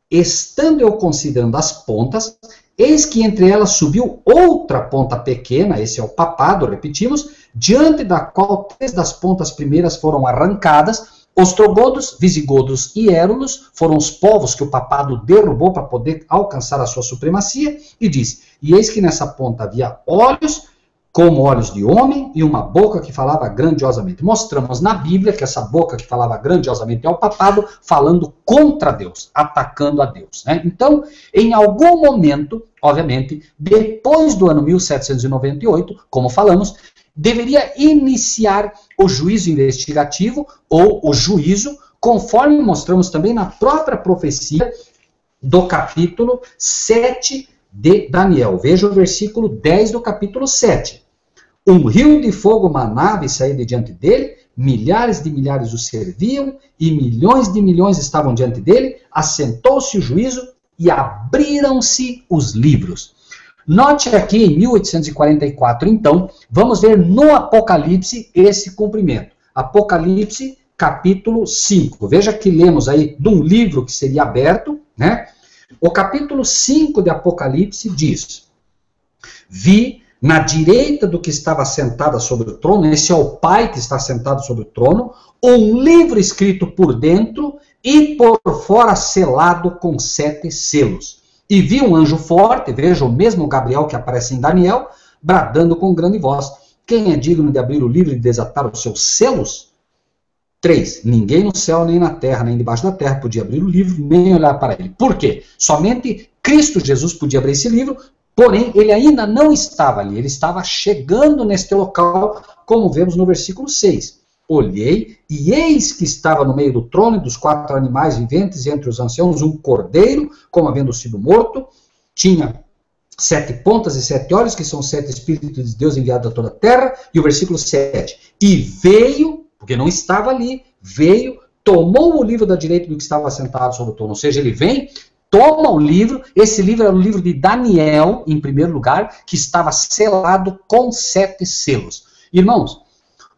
Speaker 3: estando eu considerando as pontas, eis que entre elas subiu outra ponta pequena, esse é o papado, repetimos, diante da qual 3 das pontas primeiras foram arrancadas. Ostrogodos, visigodos e érulos foram os povos que o papado derrubou para poder alcançar a sua supremacia, e diz: e eis que nessa ponta havia olhos, como olhos de homem, e uma boca que falava grandiosamente. Mostramos na Bíblia que essa boca que falava grandiosamente é o papado falando contra Deus, atacando a Deus, né? Então, em algum momento, obviamente, depois do ano 1798, como falamos, deveria iniciar o juízo investigativo, ou o juízo, conforme mostramos também na própria profecia do capítulo 7 de Daniel. Veja o versículo 10 do capítulo 7. Um rio de fogo manava e saía de diante dele, milhares de milhares o serviam, e milhões de milhões estavam diante dele, assentou-se o juízo, e abriram-se os livros. Note aqui em 1844, então, vamos ver no Apocalipse esse cumprimento. Apocalipse, capítulo 5. Veja que lemos aí de um livro que seria aberto, né? O capítulo 5 de Apocalipse diz: vi na direita do que estava sentado sobre o trono, esse é o Pai que está sentado sobre o trono, um livro escrito por dentro e por fora selado com 7 selos. E vi um anjo forte, veja o mesmo Gabriel que aparece em Daniel, bradando com grande voz: quem é digno de abrir o livro e desatar os seus selos? 3. Ninguém no céu, nem na terra, nem debaixo da terra podia abrir o livro, nem olhar para ele. Por quê? Somente Cristo Jesus podia abrir esse livro, porém ele ainda não estava ali, ele estava chegando neste local, como vemos no versículo 6. Olhei, e eis que estava no meio do trono e dos 4 animais viventes, e entre os anciãos um cordeiro, como havendo sido morto, tinha 7 pontas e 7 olhos, que são 7 Espíritos de Deus enviados a toda a terra, e o versículo 7, e veio, porque não estava ali, veio, tomou o livro da direita do que estava sentado sobre o trono, ou seja, ele vem, toma o livro, esse livro era o livro de Daniel, em primeiro lugar, que estava selado com 7 selos. Irmãos,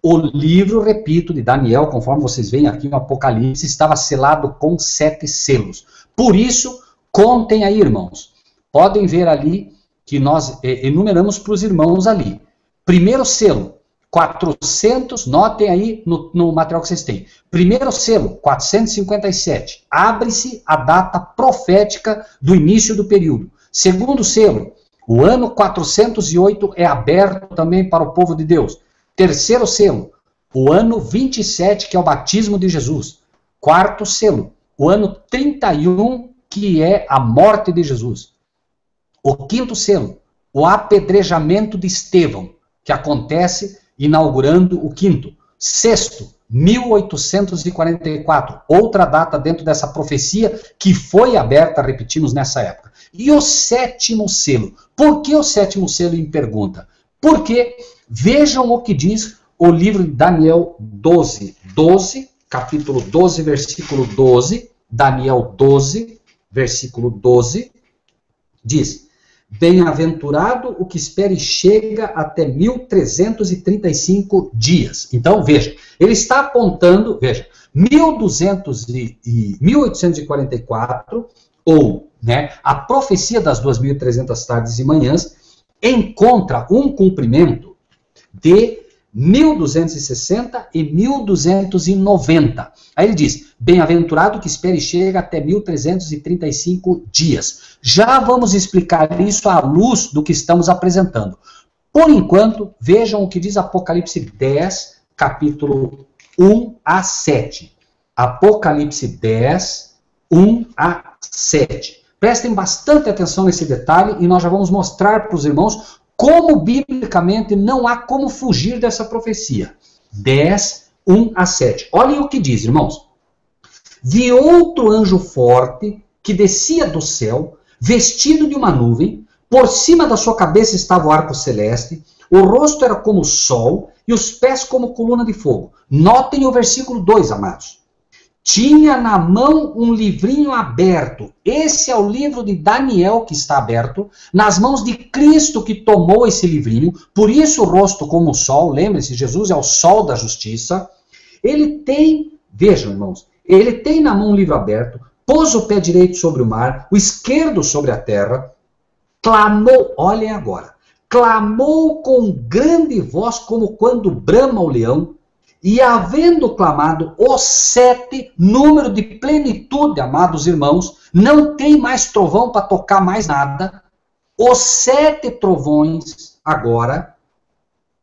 Speaker 3: o livro, repito, de Daniel, conforme vocês veem aqui no Apocalipse, estava selado com 7 selos. Por isso, contem aí, irmãos. Podem ver ali que nós enumeramos para os irmãos ali. Primeiro selo, 400, notem aí no material que vocês têm. Primeiro selo, 457. Abre-se a data profética do início do período. Segundo selo, o ano 408 é aberto também para o povo de Deus. Terceiro selo, o ano 27, que é o batismo de Jesus. Quarto selo, o ano 31, que é a morte de Jesus. O quinto selo, o apedrejamento de Estevão, que acontece inaugurando o quinto. Sexto, 1844, outra data dentro dessa profecia que foi aberta, repetimos, nessa época. E o sétimo selo. Por que o sétimo selo, em pergunta? Porque vejam o que diz o livro de Daniel 12, capítulo 12, versículo 12, Daniel 12, versículo 12, diz: bem-aventurado o que espera e chega até 1335 dias. Então, veja, ele está apontando, veja, 1844, ou, né, a profecia das 2.300 tardes e manhãs, encontra um cumprimento de 1260 e 1290. Aí ele diz: bem-aventurado que espere e chega até 1335 dias. Já vamos explicar isso à luz do que estamos apresentando. Por enquanto, vejam o que diz Apocalipse 10, capítulo 1 a 7. Apocalipse 10, 1 a 7. Prestem bastante atenção nesse detalhe e nós já vamos mostrar para os irmãos como biblicamente não há como fugir dessa profecia. 10, 1 a 7. Olhem o que diz, irmãos. Vi outro anjo forte que descia do céu, vestido de uma nuvem, por cima da sua cabeça estava o arco celeste, o rosto era como o sol e os pés como coluna de fogo. Notem o versículo 2, amados. Tinha na mão um livrinho aberto. Esse é o livro de Daniel que está aberto, nas mãos de Cristo que tomou esse livrinho. Por isso o rosto como o sol, lembre-se, Jesus é o sol da justiça. Ele tem, vejam irmãos, ele tem na mão um livro aberto, pôs o pé direito sobre o mar, o esquerdo sobre a terra, clamou, olhem agora, clamou com grande voz como quando brama o leão, e havendo clamado os 7, número de plenitude, amados irmãos, não tem mais trovão para tocar mais nada, os 7 trovões agora,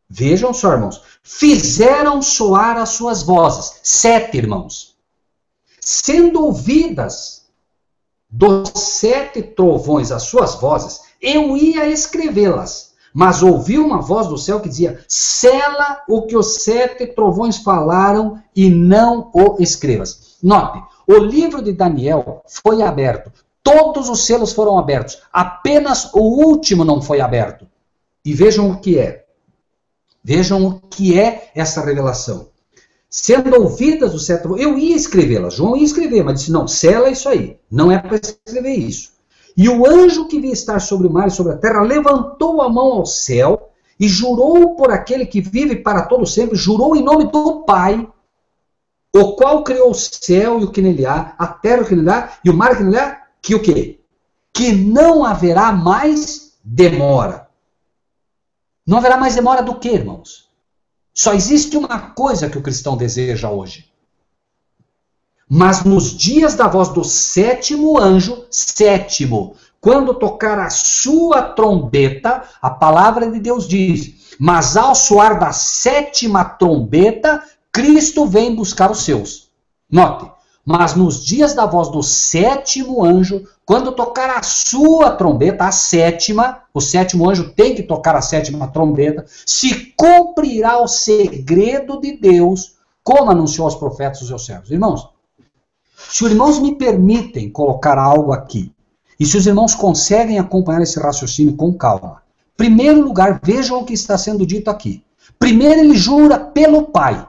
Speaker 3: vejam só irmãos, fizeram soar as suas vozes, 7 irmãos, sendo ouvidas dos 7 trovões as suas vozes, eu ia escrevê-las. Mas ouvi uma voz do céu que dizia, sela o que os 7 trovões falaram e não o escrevas. Note, o livro de Daniel foi aberto. Todos os selos foram abertos. Apenas o último não foi aberto. E vejam o que é. Vejam o que é essa revelação. Sendo ouvidas os 7 trovões, eu ia escrevê-las. João ia escrever, mas disse, não, sela isso aí. Não é para escrever isso. E o anjo que via estar sobre o mar e sobre a terra levantou a mão ao céu e jurou por aquele que vive para todo sempre, jurou em nome do Pai, o qual criou o céu e o que nele há, a terra e o que nele há, e o mar e o que nele há, que o quê? Que não haverá mais demora. Não haverá mais demora do que, irmãos? Só existe uma coisa que o cristão deseja hoje. Mas nos dias da voz do 7º anjo, 7º, quando tocar a sua trombeta, a palavra de Deus diz, mas ao soar da 7ª trombeta, Cristo vem buscar os seus. Note, mas nos dias da voz do 7º anjo, quando tocar a sua trombeta, a 7ª, o 7º anjo tem que tocar a 7ª trombeta, se cumprirá o segredo de Deus, como anunciou aos profetas os seus servos. Irmãos, se os irmãos me permitem colocar algo aqui, e se os irmãos conseguem acompanhar esse raciocínio com calma, em primeiro lugar, vejam o que está sendo dito aqui. Primeiro ele jura pelo Pai,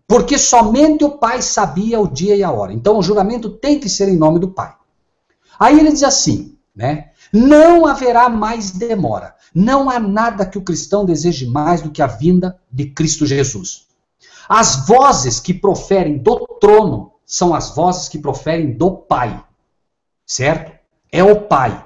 Speaker 3: porque somente o Pai sabia o dia e a hora. Então o juramento tem que ser em nome do Pai. Aí ele diz assim, né? Não haverá mais demora. Não há nada que o cristão deseje mais do que a vinda de Cristo Jesus. As vozes que proferem do trono são as vozes que proferem do Pai, certo? É o Pai.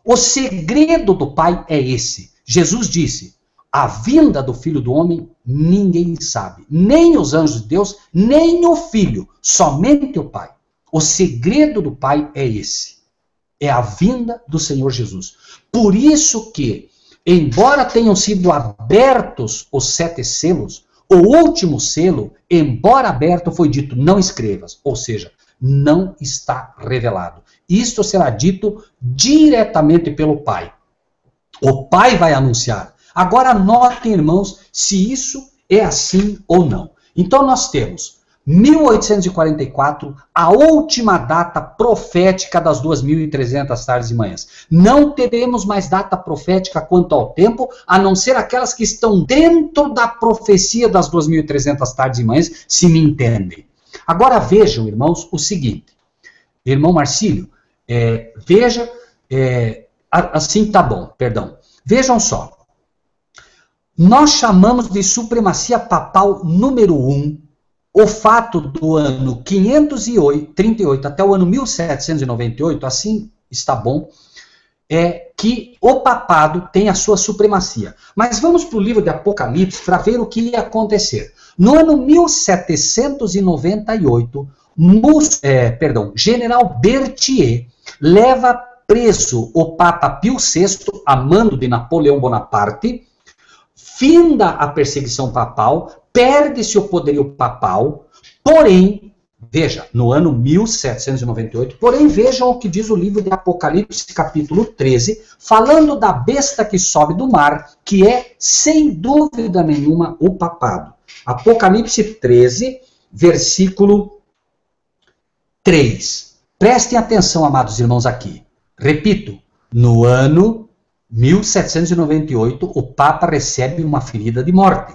Speaker 3: O segredo do Pai é esse. Jesus disse, a vinda do Filho do Homem ninguém sabe, nem os anjos de Deus, nem o Filho, somente o Pai. O segredo do Pai é esse. É a vinda do Senhor Jesus. Por isso que, embora tenham sido abertos os 7 selos, o último selo, embora aberto, foi dito, não escrevas. Ou seja, não está revelado. Isto será dito diretamente pelo Pai. O Pai vai anunciar. Agora notem, irmãos, se isso é assim ou não. Então nós temos 1844, a última data profética das 2.300 tardes e manhãs. Não teremos mais data profética quanto ao tempo, a não ser aquelas que estão dentro da profecia das 2.300 tardes e manhãs, se me entendem. Agora vejam, irmãos, o seguinte. Irmão Marcílio, veja, assim tá bom, perdão. Vejam só. Nós chamamos de supremacia papal número 1, o fato do ano 538 até o ano 1798, assim está bom, é que o papado tem a sua supremacia. Mas vamos para o livro de Apocalipse para ver o que ia acontecer. No ano 1798, General Berthier leva preso o Papa Pio VI, a mando de Napoleão Bonaparte, finda a perseguição papal, perde-se o poderio papal, porém, veja, no ano 1798, porém vejam o que diz o livro de Apocalipse, capítulo 13, falando da besta que sobe do mar, que é, sem dúvida nenhuma, o papado. Apocalipse 13, versículo 3. Prestem atenção, amados irmãos, aqui. Repito, no ano 1798, o Papa recebe uma ferida de morte.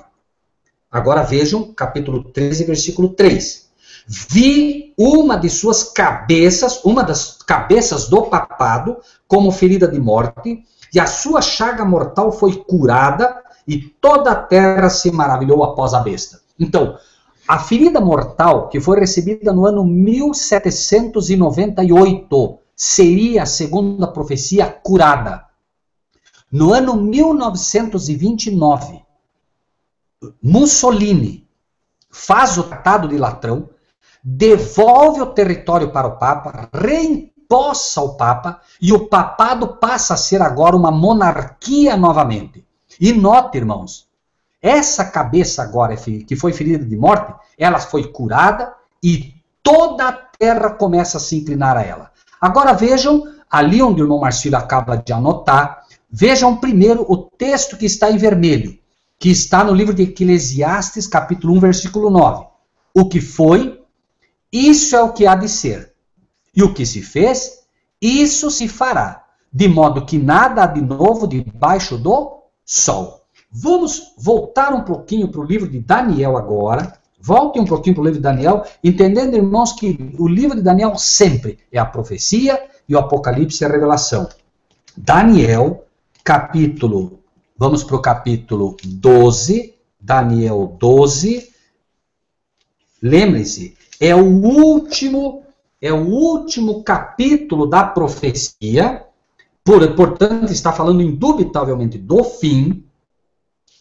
Speaker 3: Agora vejam, capítulo 13, versículo 3. Vi uma de suas cabeças, uma das cabeças do papado, como ferida de morte, e a sua chaga mortal foi curada, e toda a terra se maravilhou após a besta. Então, a ferida mortal, que foi recebida no ano 1798, seria, segundo a profecia, curada. No ano 1929, Mussolini faz o Tratado de Latrão, devolve o território para o Papa, reempossa o Papa, e o papado passa a ser agora uma monarquia novamente. E note, irmãos, essa cabeça agora que foi ferida de morte, ela foi curada e toda a terra começa a se inclinar a ela. Agora vejam, ali onde o irmão Marcílio acaba de anotar, vejam primeiro o texto que está em vermelho, que está no livro de Eclesiastes, capítulo 1, versículo 9. O que foi, isso é o que há de ser. E o que se fez, isso se fará. De modo que nada há de novo debaixo do sol. Vamos voltar um pouquinho para o livro de Daniel agora. Voltem um pouquinho para o livro de Daniel, entendendo, irmãos, que o livro de Daniel sempre é a profecia e o Apocalipse é a revelação. Daniel, capítulo, vamos para o capítulo 12, Daniel 12. Lembrem-se, é o último capítulo da profecia, portanto está falando indubitavelmente do fim.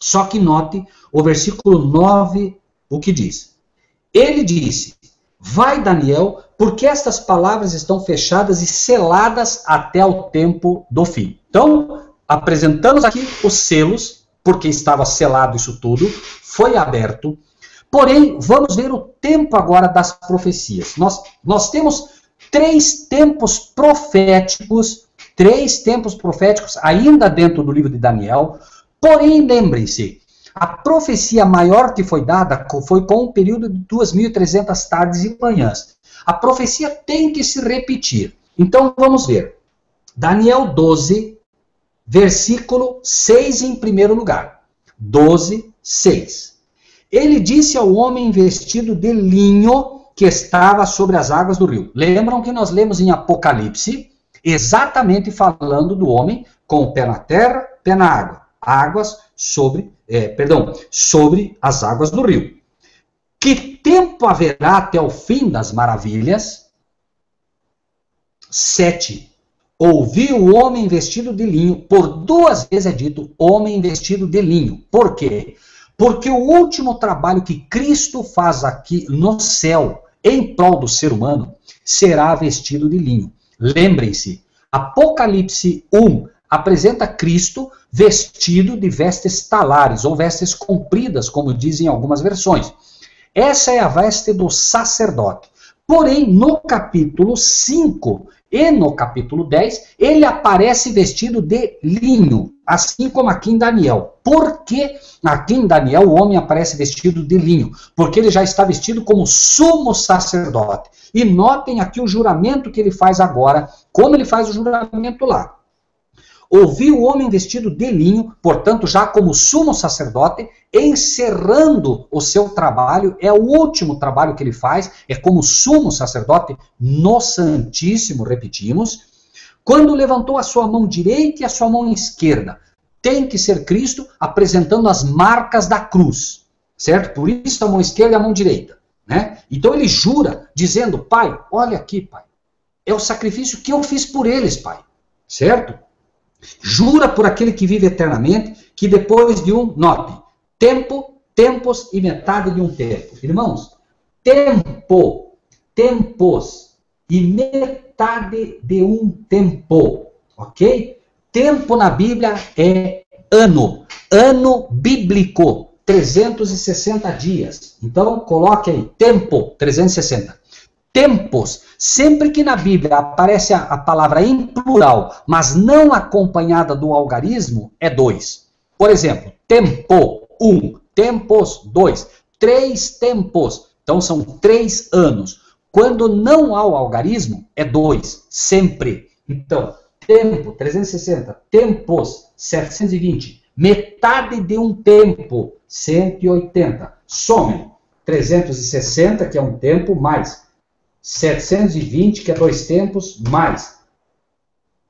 Speaker 3: Só que note o versículo 9, o que diz. Ele disse, vai Daniel, porque estas palavras estão fechadas e seladas até o tempo do fim. Então, apresentamos aqui os selos, porque estava selado isso tudo, foi aberto. Porém, vamos ver o tempo agora das profecias. Nós temos três tempos proféticos ainda dentro do livro de Daniel. Porém, lembrem-se, a profecia maior que foi dada foi com um período de 2.300 tardes e manhãs. A profecia tem que se repetir. Então, vamos ver. Daniel 12, versículo 6 em primeiro lugar. 12, 6. Ele disse ao homem vestido de linho que estava sobre as águas do rio. Lembram que nós lemos em Apocalipse, exatamente falando do homem com o pé na terra, pé na água. Sobre as águas do rio. Que tempo haverá até o fim das maravilhas? 7. Ouvi o homem vestido de linho, por duas vezes é dito homem vestido de linho. Por quê? Porque o último trabalho que Cristo faz aqui no céu, em prol do ser humano, será vestido de linho. Lembrem-se, Apocalipse 1 apresenta Cristo vestido de vestes talares, ou vestes compridas, como dizem algumas versões. Essa é a veste do sacerdote. Porém, no capítulo 5 e no capítulo 10, ele aparece vestido de linho, assim como aqui em Daniel. Por que aqui em Daniel o homem aparece vestido de linho? Porque ele já está vestido como sumo sacerdote. E notem aqui o juramento que ele faz agora, como ele faz o juramento lá. Ouvi o homem vestido de linho, portanto, já como sumo sacerdote, encerrando o seu trabalho, é o último trabalho que ele faz, é como sumo sacerdote no Santíssimo, repetimos, quando levantou a sua mão direita e a sua mão esquerda. Tem que ser Cristo apresentando as marcas da cruz, certo? Por isso a mão esquerda e a mão direita, né? Então ele jura, dizendo, Pai, olha aqui, Pai, é o sacrifício que eu fiz por eles, Pai, certo? Jura por aquele que vive eternamente, que depois de tempos e metade de um tempo. Irmãos, tempos e metade de um tempo, ok? Tempo na Bíblia é ano bíblico. 360 dias. Então, coloque aí, tempo, 360. Tempos, sempre que na Bíblia aparece a palavra em plural, mas não acompanhada do algarismo, é 2. Por exemplo, tempo, 1, tempos, 2, 3 tempos, então são 3 anos. Quando não há o algarismo, é 2, sempre. Então, tempo, 360, tempos, 720, metade de um tempo, 180. Somem, 360, que é um tempo, mais 720, que é 2 tempos, mais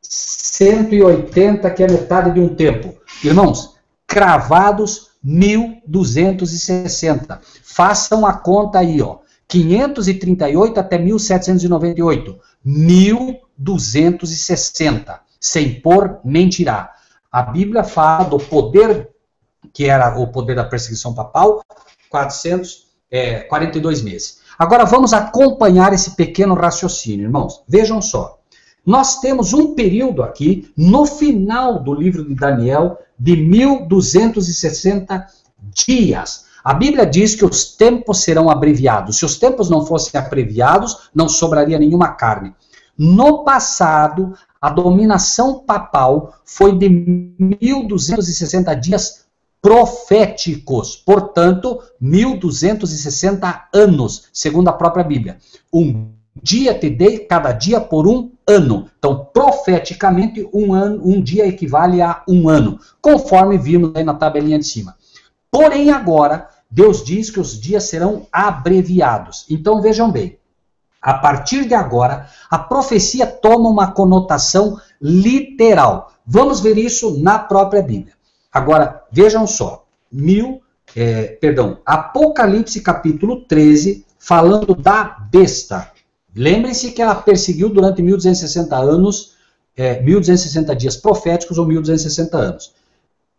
Speaker 3: 180, que é metade de um tempo. Irmãos, cravados 1260. Façam a conta aí, ó. 538 até 1798. 1260. Sem pôr nem tirar. A Bíblia fala do poder, que era o poder da perseguição papal, 42 meses. Agora vamos acompanhar esse pequeno raciocínio, irmãos. Vejam só. Nós temos um período aqui, no final do livro de Daniel, de 1260 dias. A Bíblia diz que os tempos serão abreviados. Se os tempos não fossem abreviados, não sobraria nenhuma carne. No passado, a dominação papal foi de 1260 dias proféticos. Portanto, 1260 anos, segundo a própria Bíblia. Um dia te dei, cada dia por um ano. Então, profeticamente, um dia equivale a um ano, conforme vimos aí na tabelinha de cima. Porém, agora, Deus diz que os dias serão abreviados. Então, vejam bem, a partir de agora, a profecia toma uma conotação literal. Vamos ver isso na própria Bíblia. Agora, vejam só, Apocalipse capítulo 13, falando da besta. Lembrem-se que ela perseguiu durante 1260 anos, 1260 dias proféticos ou 1260 anos.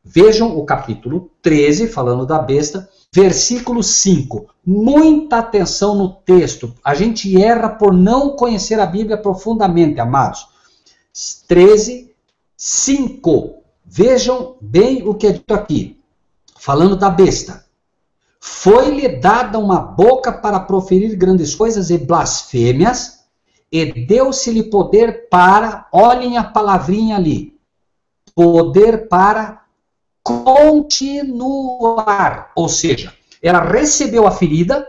Speaker 3: Vejam o capítulo 13, falando da besta, versículo 5. Muita atenção no texto. A gente erra por não conhecer a Bíblia profundamente, amados. 13, 5. Vejam bem o que é dito aqui. Falando da besta. Foi-lhe dada uma boca para proferir grandes coisas e blasfêmias, e deu-se-lhe poder para, olhem a palavrinha ali, poder para continuar. Ou seja, ela recebeu a ferida,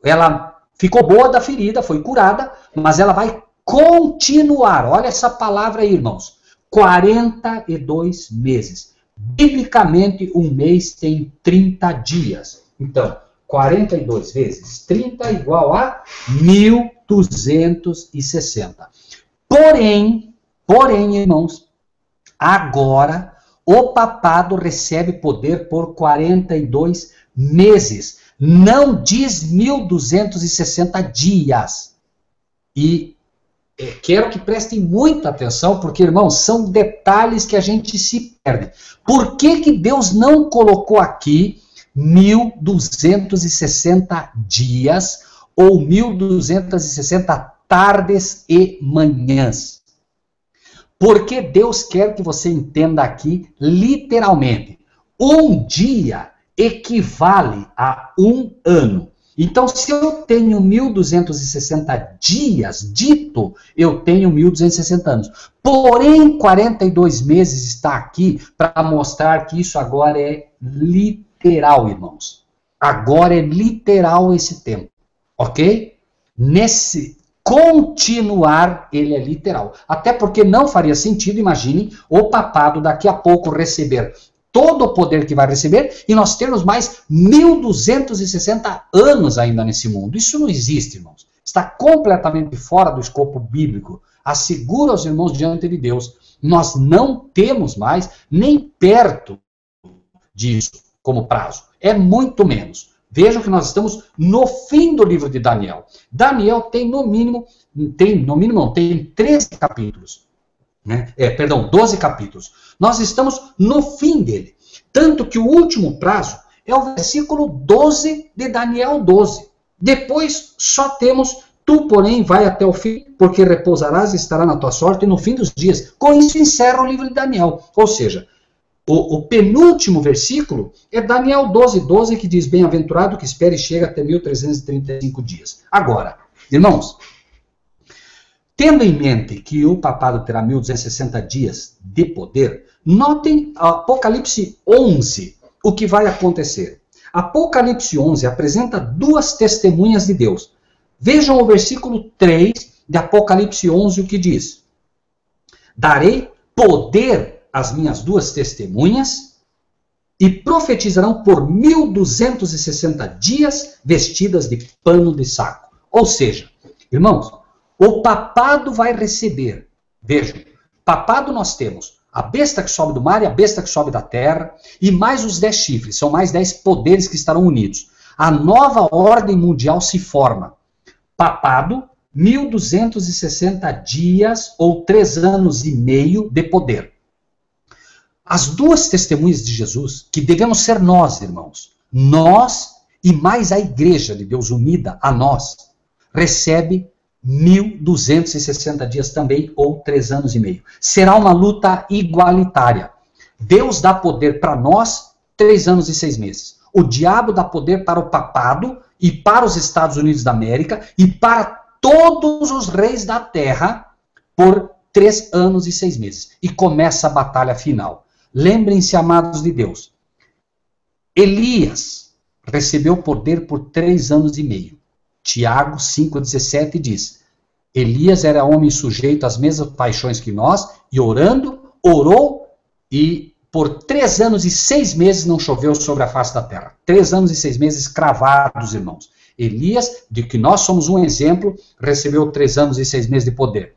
Speaker 3: ela ficou boa da ferida, foi curada, mas ela vai continuar. Olha essa palavra aí, irmãos. 42 meses. Biblicamente, um mês tem 30 dias. Então, 42 vezes 30 igual a 1260. Porém, irmãos, agora o papado recebe poder por 42 meses. Não diz 1260 dias. E quero que prestem muita atenção, porque, irmãos, são detalhes que a gente se perde. Por que Deus não colocou aqui 1260 dias ou 1260 tardes e manhãs? Porque Deus quer que você entenda aqui literalmente. Um dia equivale a um ano. Então, se eu tenho 1260 dias dito, eu tenho 1260 anos. Porém, 42 meses está aqui para mostrar que isso agora é literal, irmãos. Agora é literal esse tempo, ok? Nesse continuar, ele é literal. Até porque não faria sentido, imagine, o papado daqui a pouco receber todo o poder que vai receber e nós termos mais 1260 anos ainda nesse mundo. Isso não existe, irmãos. Está completamente fora do escopo bíblico. Asseguro aos irmãos diante de Deus, nós não temos mais nem perto disso como prazo. É muito menos. Vejam que nós estamos no fim do livro de Daniel. Daniel tem no mínimo, tem 13 capítulos. 12 capítulos. Nós estamos no fim dele. Tanto que o último prazo é o versículo 12 de Daniel 12. Depois só temos, tu, porém, vai até o fim, porque repousarás e estará na tua sorte no fim dos dias. Com isso encerra o livro de Daniel. Ou seja, O penúltimo versículo é Daniel 12:12, que diz, bem-aventurado que espera e chega até 1335 dias. Agora, irmãos, tendo em mente que o papado terá 1260 dias de poder, notem Apocalipse 11, o que vai acontecer. Apocalipse 11 apresenta duas testemunhas de Deus. Vejam o versículo 3 de Apocalipse 11, o que diz. Darei poder às minhas duas testemunhas e profetizarão por 1260 dias vestidas de pano de saco. Ou seja, irmãos, o papado vai receber. Vejam, papado nós temos a besta que sobe do mar e a besta que sobe da terra, e mais os 10 chifres, são mais 10 poderes que estarão unidos. A nova ordem mundial se forma. Papado, 1260 dias ou 3 anos e meio de poder. As duas testemunhas de Jesus, que devemos ser nós, irmãos, nós e mais a igreja de Deus unida a nós, recebe 1260 dias também, ou 3 anos e meio. Será uma luta igualitária. Deus dá poder para nós 3 anos e 6 meses. O diabo dá poder para o papado e para os Estados Unidos da América e para todos os reis da terra por 3 anos e 6 meses. E começa a batalha final. Lembrem-se, amados de Deus, Elias recebeu poder por 3 anos e meio. Tiago 5,17 diz, Elias era homem sujeito às mesmas paixões que nós, e orou, e por 3 anos e 6 meses não choveu sobre a face da terra. 3 anos e 6 meses cravados, irmãos. Elias, de que nós somos um exemplo, recebeu 3 anos e 6 meses de poder.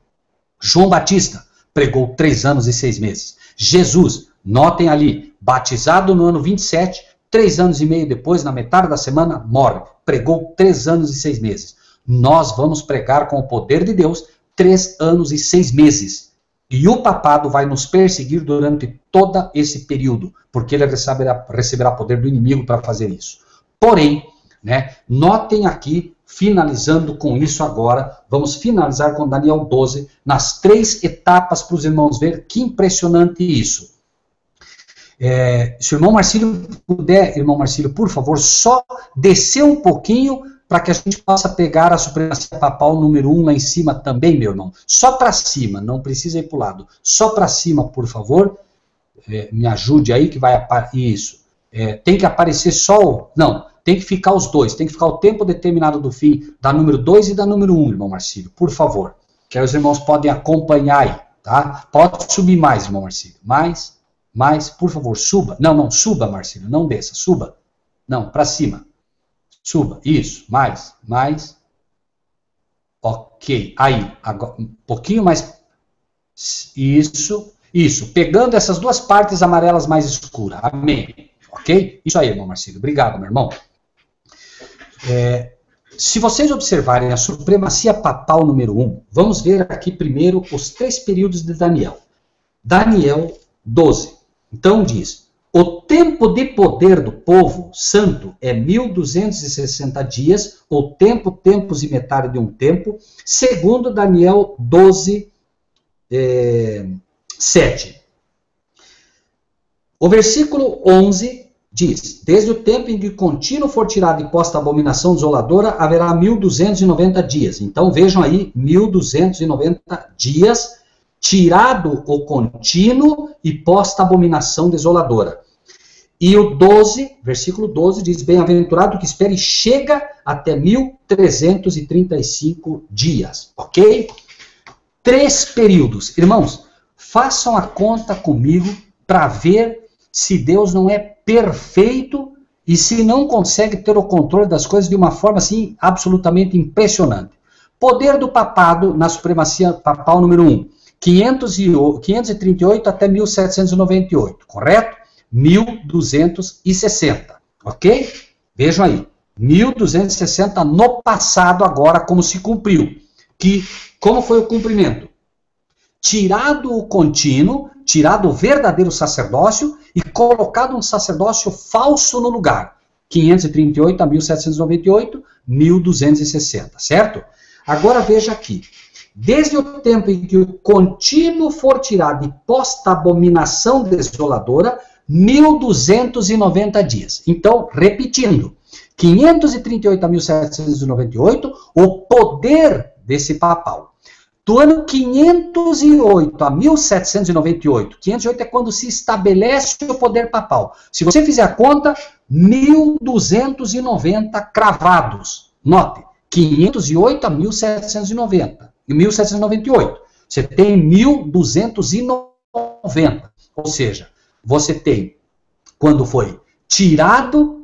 Speaker 3: João Batista pregou 3 anos e 6 meses. Jesus, notem ali, batizado no ano 27, 3 anos e meio depois, na metade da semana, morre. Pregou 3 anos e 6 meses. Nós vamos pregar com o poder de Deus 3 anos e 6 meses. E o papado vai nos perseguir durante todo esse período, porque ele receberá poder do inimigo para fazer isso. Porém, né, notem aqui, finalizando com isso agora, vamos finalizar com Daniel 12, nas 3 etapas para os irmãos ver que impressionante isso. Se o irmão Marcílio puder, irmão Marcílio, por favor, só descer um pouquinho para que a gente possa pegar a supremacia papal número 1 lá em cima também, meu irmão. Só para cima, não precisa ir para o lado. Só para cima, por favor. Me ajude aí que vai aparecer. Isso. Tem que aparecer só não, tem que ficar os dois. Tem que ficar o tempo determinado do fim da número 2 e da número 1, irmão Marcílio, por favor. Que aí os irmãos podem acompanhar aí, tá? Pode subir mais, irmão Marcílio. Mais, por favor, suba. Não, suba, Marcílio, não desça, suba. Não, para cima. Suba, isso, mais. Ok, aí, agora, um pouquinho mais. Isso. Pegando essas duas partes amarelas mais escuras. Amém. Ok? Isso aí, irmão Marcílio. Obrigado, meu irmão. Se vocês observarem a supremacia papal número 1, vamos ver aqui primeiro os 3 períodos de Daniel. Daniel 12. Então diz, o tempo de poder do povo santo é 1260 dias, ou tempos e metade de um tempo, segundo Daniel 12, 7. O versículo 11 diz, desde o tempo em que contínuo for tirado e posta a abominação desoladora, haverá 1290 dias. Então vejam aí, 1290 dias, tirado o contínuo e posta a abominação desoladora. E o 12, versículo 12, diz, bem-aventurado que espere e chega até 1335 dias. Ok? 3 períodos. Irmãos, façam a conta comigo para ver se Deus não é perfeito e se não consegue ter o controle das coisas de uma forma assim absolutamente impressionante. Poder do papado na supremacia papal número 1. 538 até 1798, correto? 1260, ok? Vejam aí, 1260 no passado agora, como se cumpriu. Como foi o cumprimento? Tirado o contínuo, tirado o verdadeiro sacerdócio e colocado um sacerdócio falso no lugar. 538 a 1798, 1260, certo? Agora veja aqui. Desde o tempo em que o contínuo for tirado e posta a abominação desoladora, 1.290 dias. Então, repetindo, 538 a 1798, o poder desse papal. Do ano 508 a 1798, 508 é quando se estabelece o poder papal. Se você fizer a conta, 1.290 cravados. Note, 508 a 1790, 1798. Você tem 1.290. Ou seja, você tem, quando foi tirado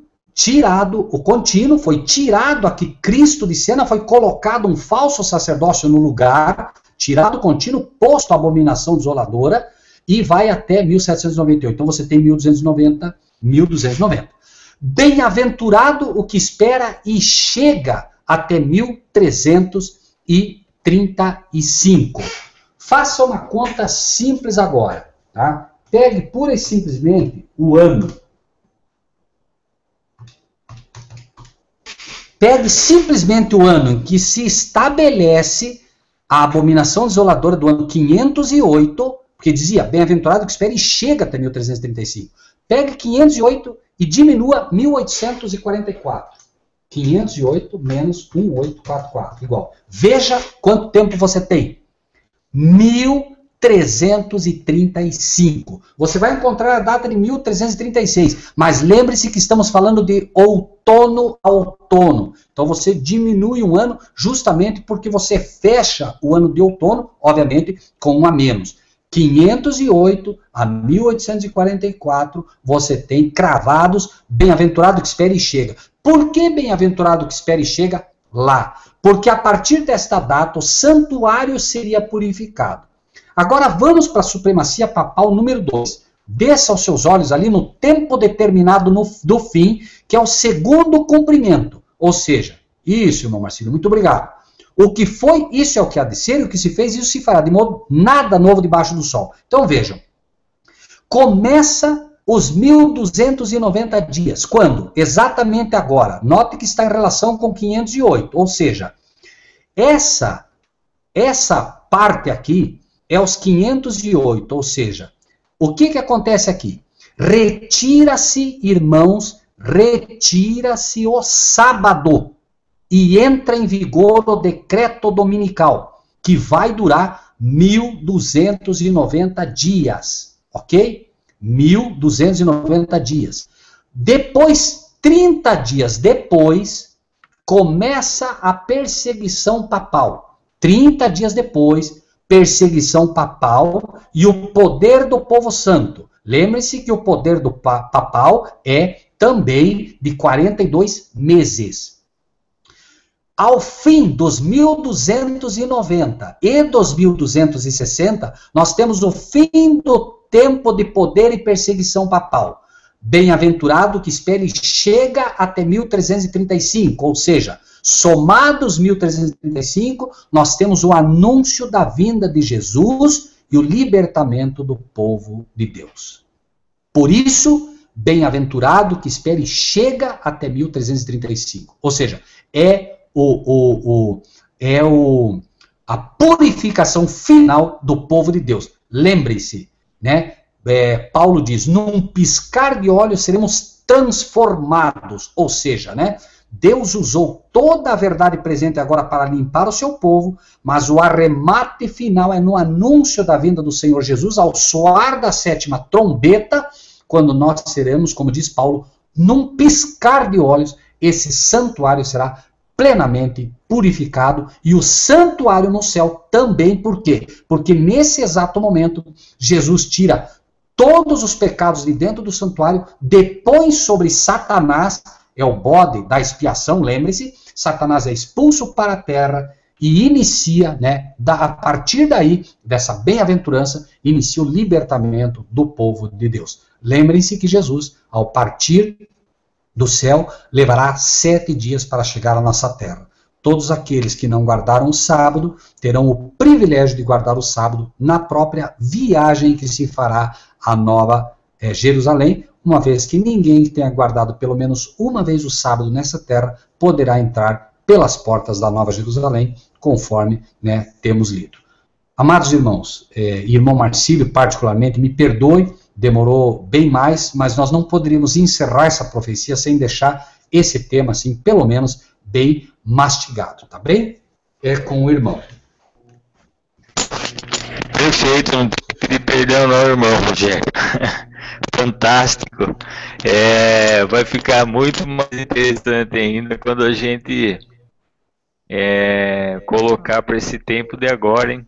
Speaker 3: o contínuo, foi tirado aqui Cristo de cena, foi colocado um falso sacerdócio no lugar, tirado o contínuo, posto a abominação desoladora, e vai até 1798. Então você tem 1290. Bem-aventurado o que espera e chega até 1335. Faça uma conta simples agora, tá? Pegue pura e simplesmente o ano. Pegue simplesmente o ano em que se estabelece a abominação desoladora do ano 508, porque dizia, bem-aventurado que espera e chega até 1335. Pegue 508 e diminua 1844. 508 menos 1844, igual. Veja quanto tempo você tem. 1335. Você vai encontrar a data de 1336, mas lembre-se que estamos falando de outono a outono. Então você diminui um ano justamente porque você fecha o ano de outono, obviamente, com um a menos. 508 a 1844, você tem cravados, bem-aventurado que espera e chega. Por que bem-aventurado que espera e chega? Lá. Porque a partir desta data o santuário seria purificado. Agora vamos para a supremacia papal número 2. Desça os seus olhos ali no tempo determinado do fim, que é o segundo cumprimento. Ou seja, isso, irmão Marcílio, muito obrigado. O que foi, isso é o que há de ser, e o que se fez, isso se fará, de modo nada novo debaixo do sol. Então vejam, começa os 1290 dias. Quando? Exatamente agora. Note que está em relação com 508, ou seja, essa parte aqui é os 508, ou seja, o que acontece aqui? Retira-se, irmãos, retira-se o sábado e entra em vigor o decreto dominical, que vai durar 1290 dias, ok? 1290 dias. Depois, 30 dias depois, começa a perseguição papal. 30 dias depois, perseguição papal e o poder do povo santo. Lembre-se que o poder do papal é também de 42 meses. Ao fim dos 1290 e dos 1260, nós temos o fim do tempo de poder e perseguição papal. Bem-aventurado que espere chega até 1335, ou seja, somados 1335, nós temos o anúncio da vinda de Jesus e o libertamento do povo de Deus. Por isso, bem-aventurado que espere chega até 1335. Ou seja, a purificação final do povo de Deus. Lembre-se, né? Paulo diz, num piscar de olhos seremos transformados. Ou seja, né? Deus usou toda a verdade presente agora para limpar o seu povo, mas o arremate final é no anúncio da vinda do Senhor Jesus, ao soar da 7ª trombeta, quando nós seremos, como diz Paulo, num piscar de olhos, esse santuário será plenamente purificado, e o santuário no céu também. Por quê? Porque nesse exato momento, Jesus tira todos os pecados de dentro do santuário, depõe sobre Satanás, é o bode da expiação, lembre-se, Satanás é expulso para a terra e inicia, né, a partir daí, dessa bem-aventurança, inicia o libertamento do povo de Deus. Lembrem-se que Jesus, ao partir do céu, levará 7 dias para chegar à nossa terra. Todos aqueles que não guardaram o sábado terão o privilégio de guardar o sábado na própria viagem que se fará à Nova Jerusalém, uma vez que ninguém que tenha guardado pelo menos uma vez o sábado nessa terra poderá entrar pelas portas da Nova Jerusalém, conforme, né, temos lido. Amados irmãos, irmão Marcílio particularmente, me perdoe demorou bem mais, mas nós não poderíamos encerrar essa profecia sem deixar esse tema, assim, pelo menos, bem mastigado, tá bem? É com o irmão.
Speaker 1: Perfeito, não pedi perdão não, irmão Rogério. Fantástico. Vai ficar muito mais interessante ainda quando a gente colocar para esse tempo de agora, hein?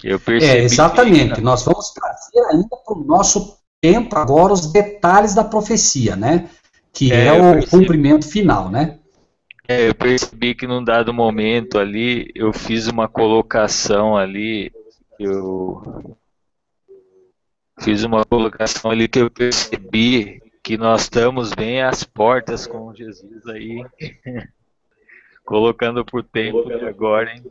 Speaker 1: Eu percebi
Speaker 3: exatamente. Nós vamos trazer ainda para o nosso tempo agora os detalhes da profecia, né? Que é o cumprimento final, né?
Speaker 1: Eu percebi que num dado momento ali, eu fiz uma colocação ali, que eu percebi que nós estamos bem às portas com Jesus aí, colocando por tempo de agora, hein?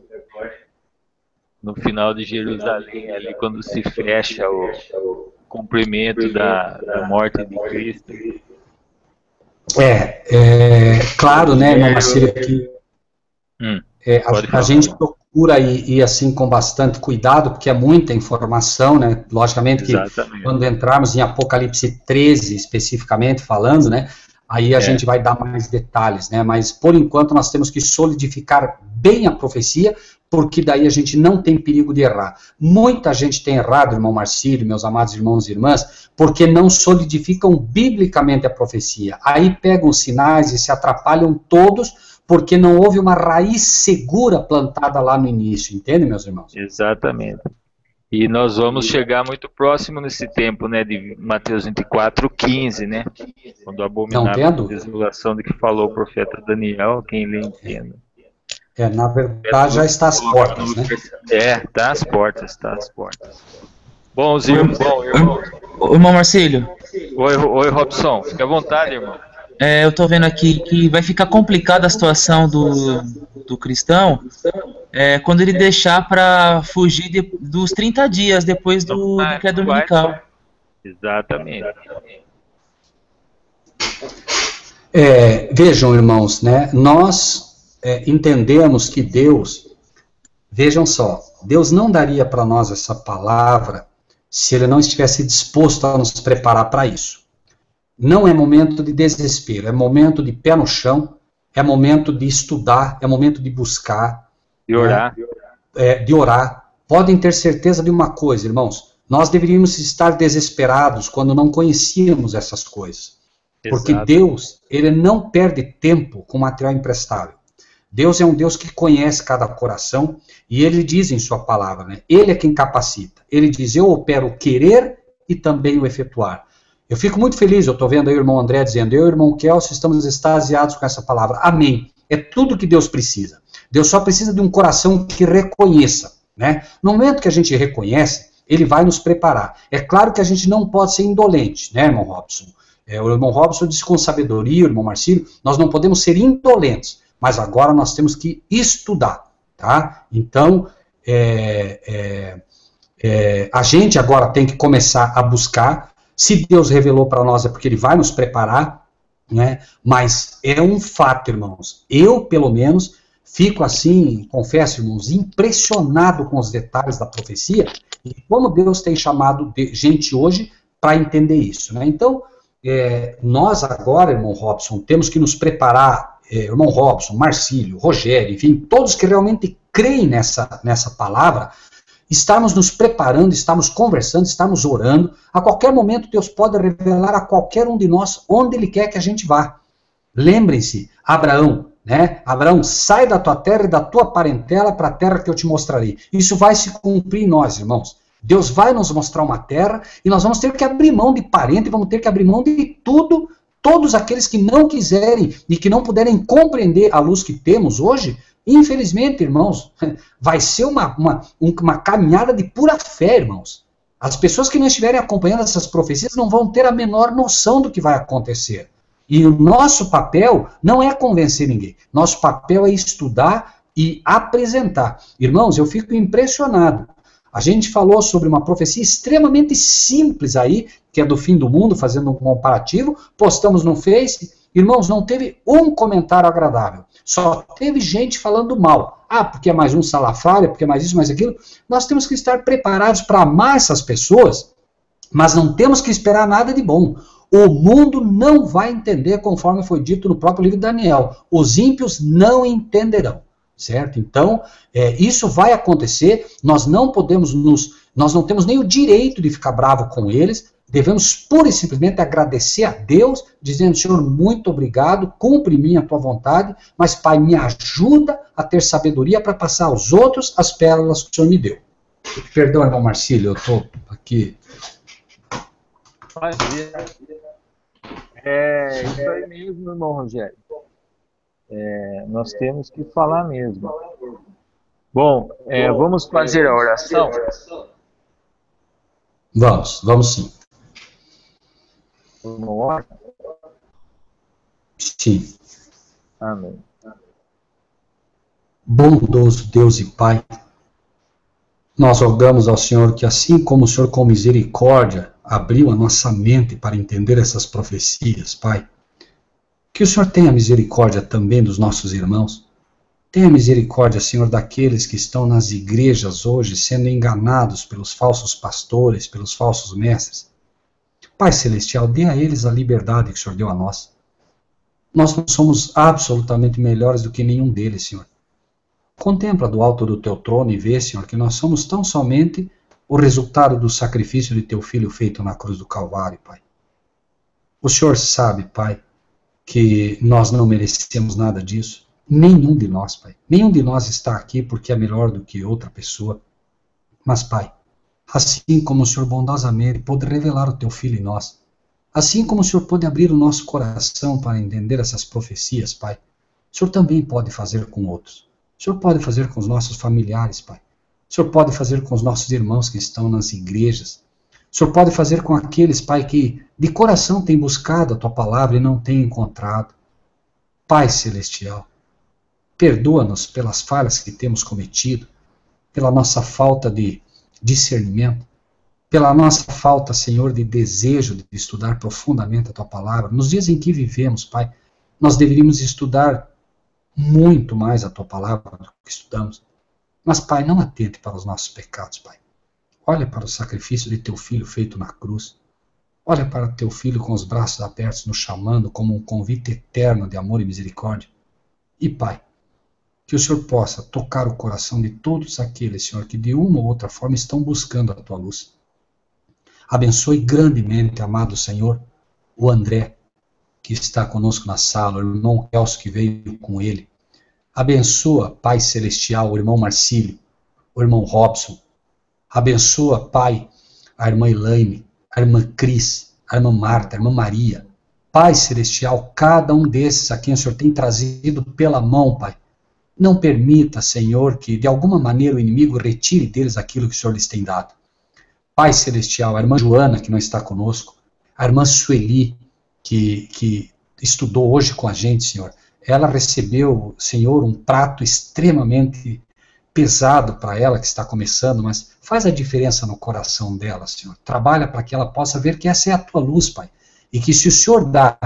Speaker 1: No final de Jerusalém, ali quando se fecha o cumprimento da morte de Cristo.
Speaker 3: Claro, né, irmão Marcílio, que a gente procura ir assim com bastante cuidado, porque é muita informação, né? Logicamente que quando entrarmos em Apocalipse 13, especificamente falando, né? Aí a gente vai dar mais detalhes, né? Mas por enquanto nós temos que solidificar bem a profecia, porque daí a gente não tem perigo de errar. Muita gente tem errado, irmão Marcílio, meus amados irmãos e irmãs, porque não solidificam biblicamente a profecia. Aí pegam os sinais e se atrapalham todos, porque não houve uma raiz segura plantada lá no início, entende, meus irmãos?
Speaker 1: Exatamente. E nós vamos chegar muito próximo nesse tempo, né, de Mateus 24:15, né? Quando abominável a desolação de que falou o profeta Daniel, quem lê entenda.
Speaker 3: Na verdade já está às portas, né?
Speaker 1: Está às portas, Bom, irmão.
Speaker 2: Irmão Marcílio.
Speaker 1: Oi, Robson, fica à vontade, irmão.
Speaker 2: Eu tô vendo aqui que vai ficar complicada a situação do cristão quando ele deixar para fugir dos 30 dias depois do que é dominical.
Speaker 1: Exatamente.
Speaker 3: Vejam, irmãos, né? Nós entendemos que Deus, vejam só, Deus não daria para nós essa palavra se Ele não estivesse disposto a nos preparar para isso. Não é momento de desespero, é momento de pé no chão, é momento de estudar, é momento de buscar.
Speaker 1: De orar.
Speaker 3: De orar. Podem ter certeza de uma coisa, irmãos, nós deveríamos estar desesperados quando não conhecíamos essas coisas. Porque Deus, Ele não perde tempo com material imprestável. Deus é um Deus que conhece cada coração e Ele diz em sua palavra, né? Ele é quem capacita. Ele diz, eu opero o querer e também o efetuar. Eu fico muito feliz, eu estou vendo aí o irmão André dizendo, eu e o irmão Kelso estamos extasiados com essa palavra. Amém. É tudo que Deus precisa. Deus só precisa de um coração que reconheça, né? No momento que a gente reconhece, Ele vai nos preparar. É claro que a gente não pode ser indolente, né, irmão Robson? O irmão Robson disse com sabedoria, o irmão Marcílio, nós não podemos ser indolentes, mas agora nós temos que estudar, tá? Então, a gente agora tem que começar a buscar. Se Deus revelou para nós é porque Ele vai nos preparar, né? Mas é um fato, irmãos. Eu, pelo menos, fico assim, confesso, irmãos, impressionado com os detalhes da profecia e como Deus tem chamado gente hoje para entender isso, né? Então, nós agora, irmão Robson, temos que nos preparar, irmão Robson, Marcílio, Rogério, enfim, todos que realmente creem nessa palavra, estarmos nos preparando, estamos conversando, estamos orando. A qualquer momento Deus pode revelar a qualquer um de nós onde Ele quer que a gente vá. Lembrem-se, Abraão, né? Abraão, sai da tua terra e da tua parentela para a terra que eu te mostrarei. Isso vai se cumprir em nós, irmãos. Deus vai nos mostrar uma terra e nós vamos ter que abrir mão de parente, vamos ter que abrir mão de tudo. Todos aqueles que não quiserem e que não puderem compreender a luz que temos hoje, infelizmente, irmãos, vai ser uma caminhada de pura fé, irmãos. As pessoas que não estiverem acompanhando essas profecias não vão ter a menor noção do que vai acontecer. E o nosso papel não é convencer ninguém. Nosso papel é estudar e apresentar. Irmãos, eu fico impressionado. A gente falou sobre uma profecia extremamente simples aí, que é do fim do mundo, fazendo um comparativo, postamos no Face. Irmãos, não teve um comentário agradável. Só teve gente falando mal. Porque é mais um salafrário, porque é mais isso, mais aquilo. Nós temos que estar preparados para amar essas pessoas, Mas não temos que esperar nada de bom. O mundo não vai entender, conforme foi dito no próprio livro de Daniel. Os ímpios não entenderão, certo? Então, isso vai acontecer. Nós não temos nem o direito de ficar bravo com eles. Devemos pura e simplesmente agradecer a Deus, dizendo: Senhor, muito obrigado, cumpre em mim a tua vontade, mas, Pai, me ajuda a ter sabedoria para passar aos outros as pérolas que o Senhor me deu. Perdão, irmão Marcílio, eu estou aqui.
Speaker 1: É isso aí mesmo, irmão Rogério. Nós temos que falar mesmo. Bom, vamos fazer a oração?
Speaker 3: Vamos sim.
Speaker 1: Uma hora?
Speaker 3: Sim.
Speaker 1: Amém.
Speaker 3: Bondoso Deus e Pai, nós rogamos ao Senhor que, assim como o Senhor com misericórdia abriu a nossa mente para entender essas profecias, Pai, que o Senhor tenha misericórdia também dos nossos irmãos. Tenha misericórdia, Senhor, daqueles que estão nas igrejas hoje sendo enganados pelos falsos pastores, pelos falsos mestres. Pai Celestial, dê a eles a liberdade que o Senhor deu a nós. Nós não somos absolutamente melhores do que nenhum deles, Senhor. Contempla do alto do teu trono e vê, Senhor, que nós somos tão somente o resultado do sacrifício de teu Filho feito na cruz do Calvário, Pai. O Senhor sabe, Pai, que nós não merecemos nada disso. Nenhum de nós, Pai. Nenhum de nós está aqui porque é melhor do que outra pessoa. Mas, Pai, assim como o Senhor bondosamente pôde revelar o teu Filho em nós, assim como o Senhor pôde abrir o nosso coração para entender essas profecias, Pai, o Senhor também pode fazer com outros. O Senhor pode fazer com os nossos familiares, Pai. O Senhor pode fazer com os nossos irmãos que estão nas igrejas. O Senhor pode fazer com aqueles, Pai, que de coração têm buscado a Tua palavra e não têm encontrado. Pai Celestial, perdoa-nos pelas falhas que temos cometido, pela nossa falta de discernimento, pela nossa falta, Senhor, de desejo de estudar profundamente a Tua palavra. Nos dias em que vivemos, Pai, nós deveríamos estudar muito mais a Tua palavra do que estudamos. Mas, Pai, não atente para os nossos pecados, Pai. Olha para o sacrifício de Teu Filho feito na cruz. Olha para Teu Filho com os braços abertos nos chamando como um convite eterno de amor e misericórdia. E, Pai, que o Senhor possa tocar o coração de todos aqueles, Senhor, que de uma ou outra forma estão buscando a Tua luz. Abençoe grandemente, amado Senhor, o André, que está conosco na sala, o irmão Elcio que veio com ele. Abençoa, Pai Celestial, o irmão Marcílio, o irmão Robson. Abençoa, Pai, a irmã Elaine, a irmã Cris, a irmã Marta, a irmã Maria. Pai Celestial, cada um desses a quem o Senhor tem trazido pela mão, Pai. Não permita, Senhor, que de alguma maneira o inimigo retire deles aquilo que o Senhor lhes tem dado. Pai Celestial, a irmã Joana, que não está conosco, a irmã Sueli, que estudou hoje com a gente, Senhor, ela recebeu, Senhor, um prato extremamente pesado para ela, que está começando, mas faz a diferença no coração dela, Senhor. Trabalha para que ela possa ver que essa é a Tua luz, Pai. E que se o Senhor dá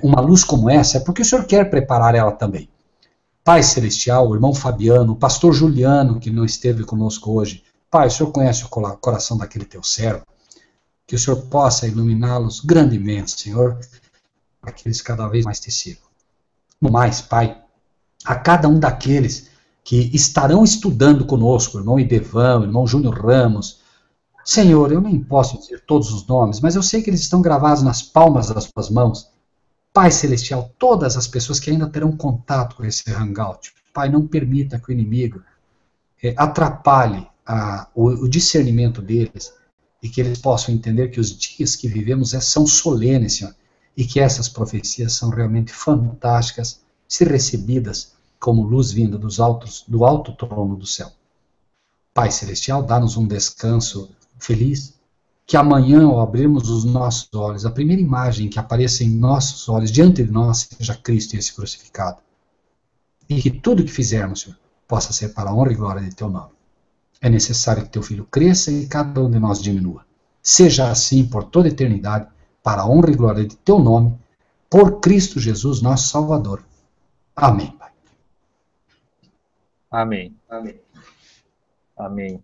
Speaker 3: uma luz como essa, é porque o Senhor quer preparar ela também. Pai Celestial, o irmão Fabiano, o pastor Juliano, que não esteve conosco hoje. Pai, o Senhor conhece o coração daquele Teu servo. Que o Senhor possa iluminá-los grandemente, Senhor, para que eles cada vez mais te sigam. No mais, Pai, a cada um daqueles que estarão estudando conosco, o irmão Idevão, o irmão Júnior Ramos, Senhor, eu nem posso dizer todos os nomes, mas eu sei que eles estão gravados nas palmas das Tuas mãos. Pai Celestial, todas as pessoas que ainda terão contato com esse hangout, Pai, não permita que o inimigo atrapalhe o discernimento deles e que eles possam entender que os dias que vivemos são solenes, Senhor, e que essas profecias são realmente fantásticas, se recebidas como luz vinda do alto trono do céu. Pai Celestial, dá-nos um descanso feliz, que amanhã, ao abrirmos os nossos olhos, a primeira imagem que apareça em nossos olhos, diante de nós, seja Cristo e esse crucificado. E que tudo que fizermos, Senhor, possa ser para a honra e glória de Teu nome. É necessário que Teu Filho cresça e cada um de nós diminua. Seja assim por toda a eternidade, para a honra e glória de Teu nome, por Cristo Jesus, nosso Salvador. Amém, Pai.
Speaker 1: Amém. Amém. Amém.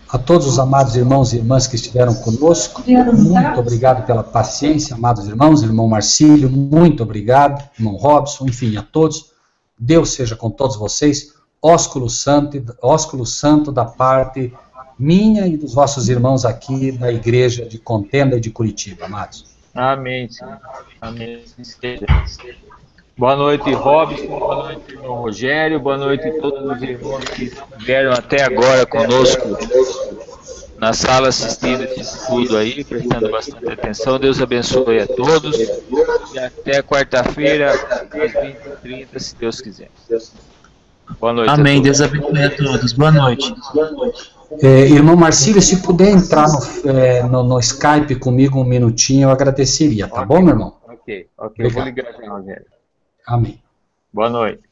Speaker 3: A todos os amados irmãos e irmãs que estiveram conosco, muito obrigado pela paciência, amados irmãos, irmão Marcílio, muito obrigado, irmão Robson, enfim, a todos. Deus seja com todos vocês, ósculo santo da parte minha e dos vossos irmãos aqui da igreja de Contenda e de Curitiba, amados.
Speaker 1: Amém, Senhor. Amém. Boa noite, Robson. Boa noite, irmão Rogério. Boa noite a todos os irmãos que estiveram até agora conosco na sala assistindo esse estudo aí, prestando bastante atenção. Deus abençoe a todos. E até quarta-feira, às 20h30, se Deus quiser. Boa noite.
Speaker 2: Amém. Deus abençoe a todos. Boa noite.
Speaker 3: Irmão Marcílio, se puder entrar no Skype comigo um minutinho, eu agradeceria, tá bom, meu irmão?
Speaker 1: Ok. Eu vou ligar já, Rogério.
Speaker 3: Amém.
Speaker 1: Boa noite.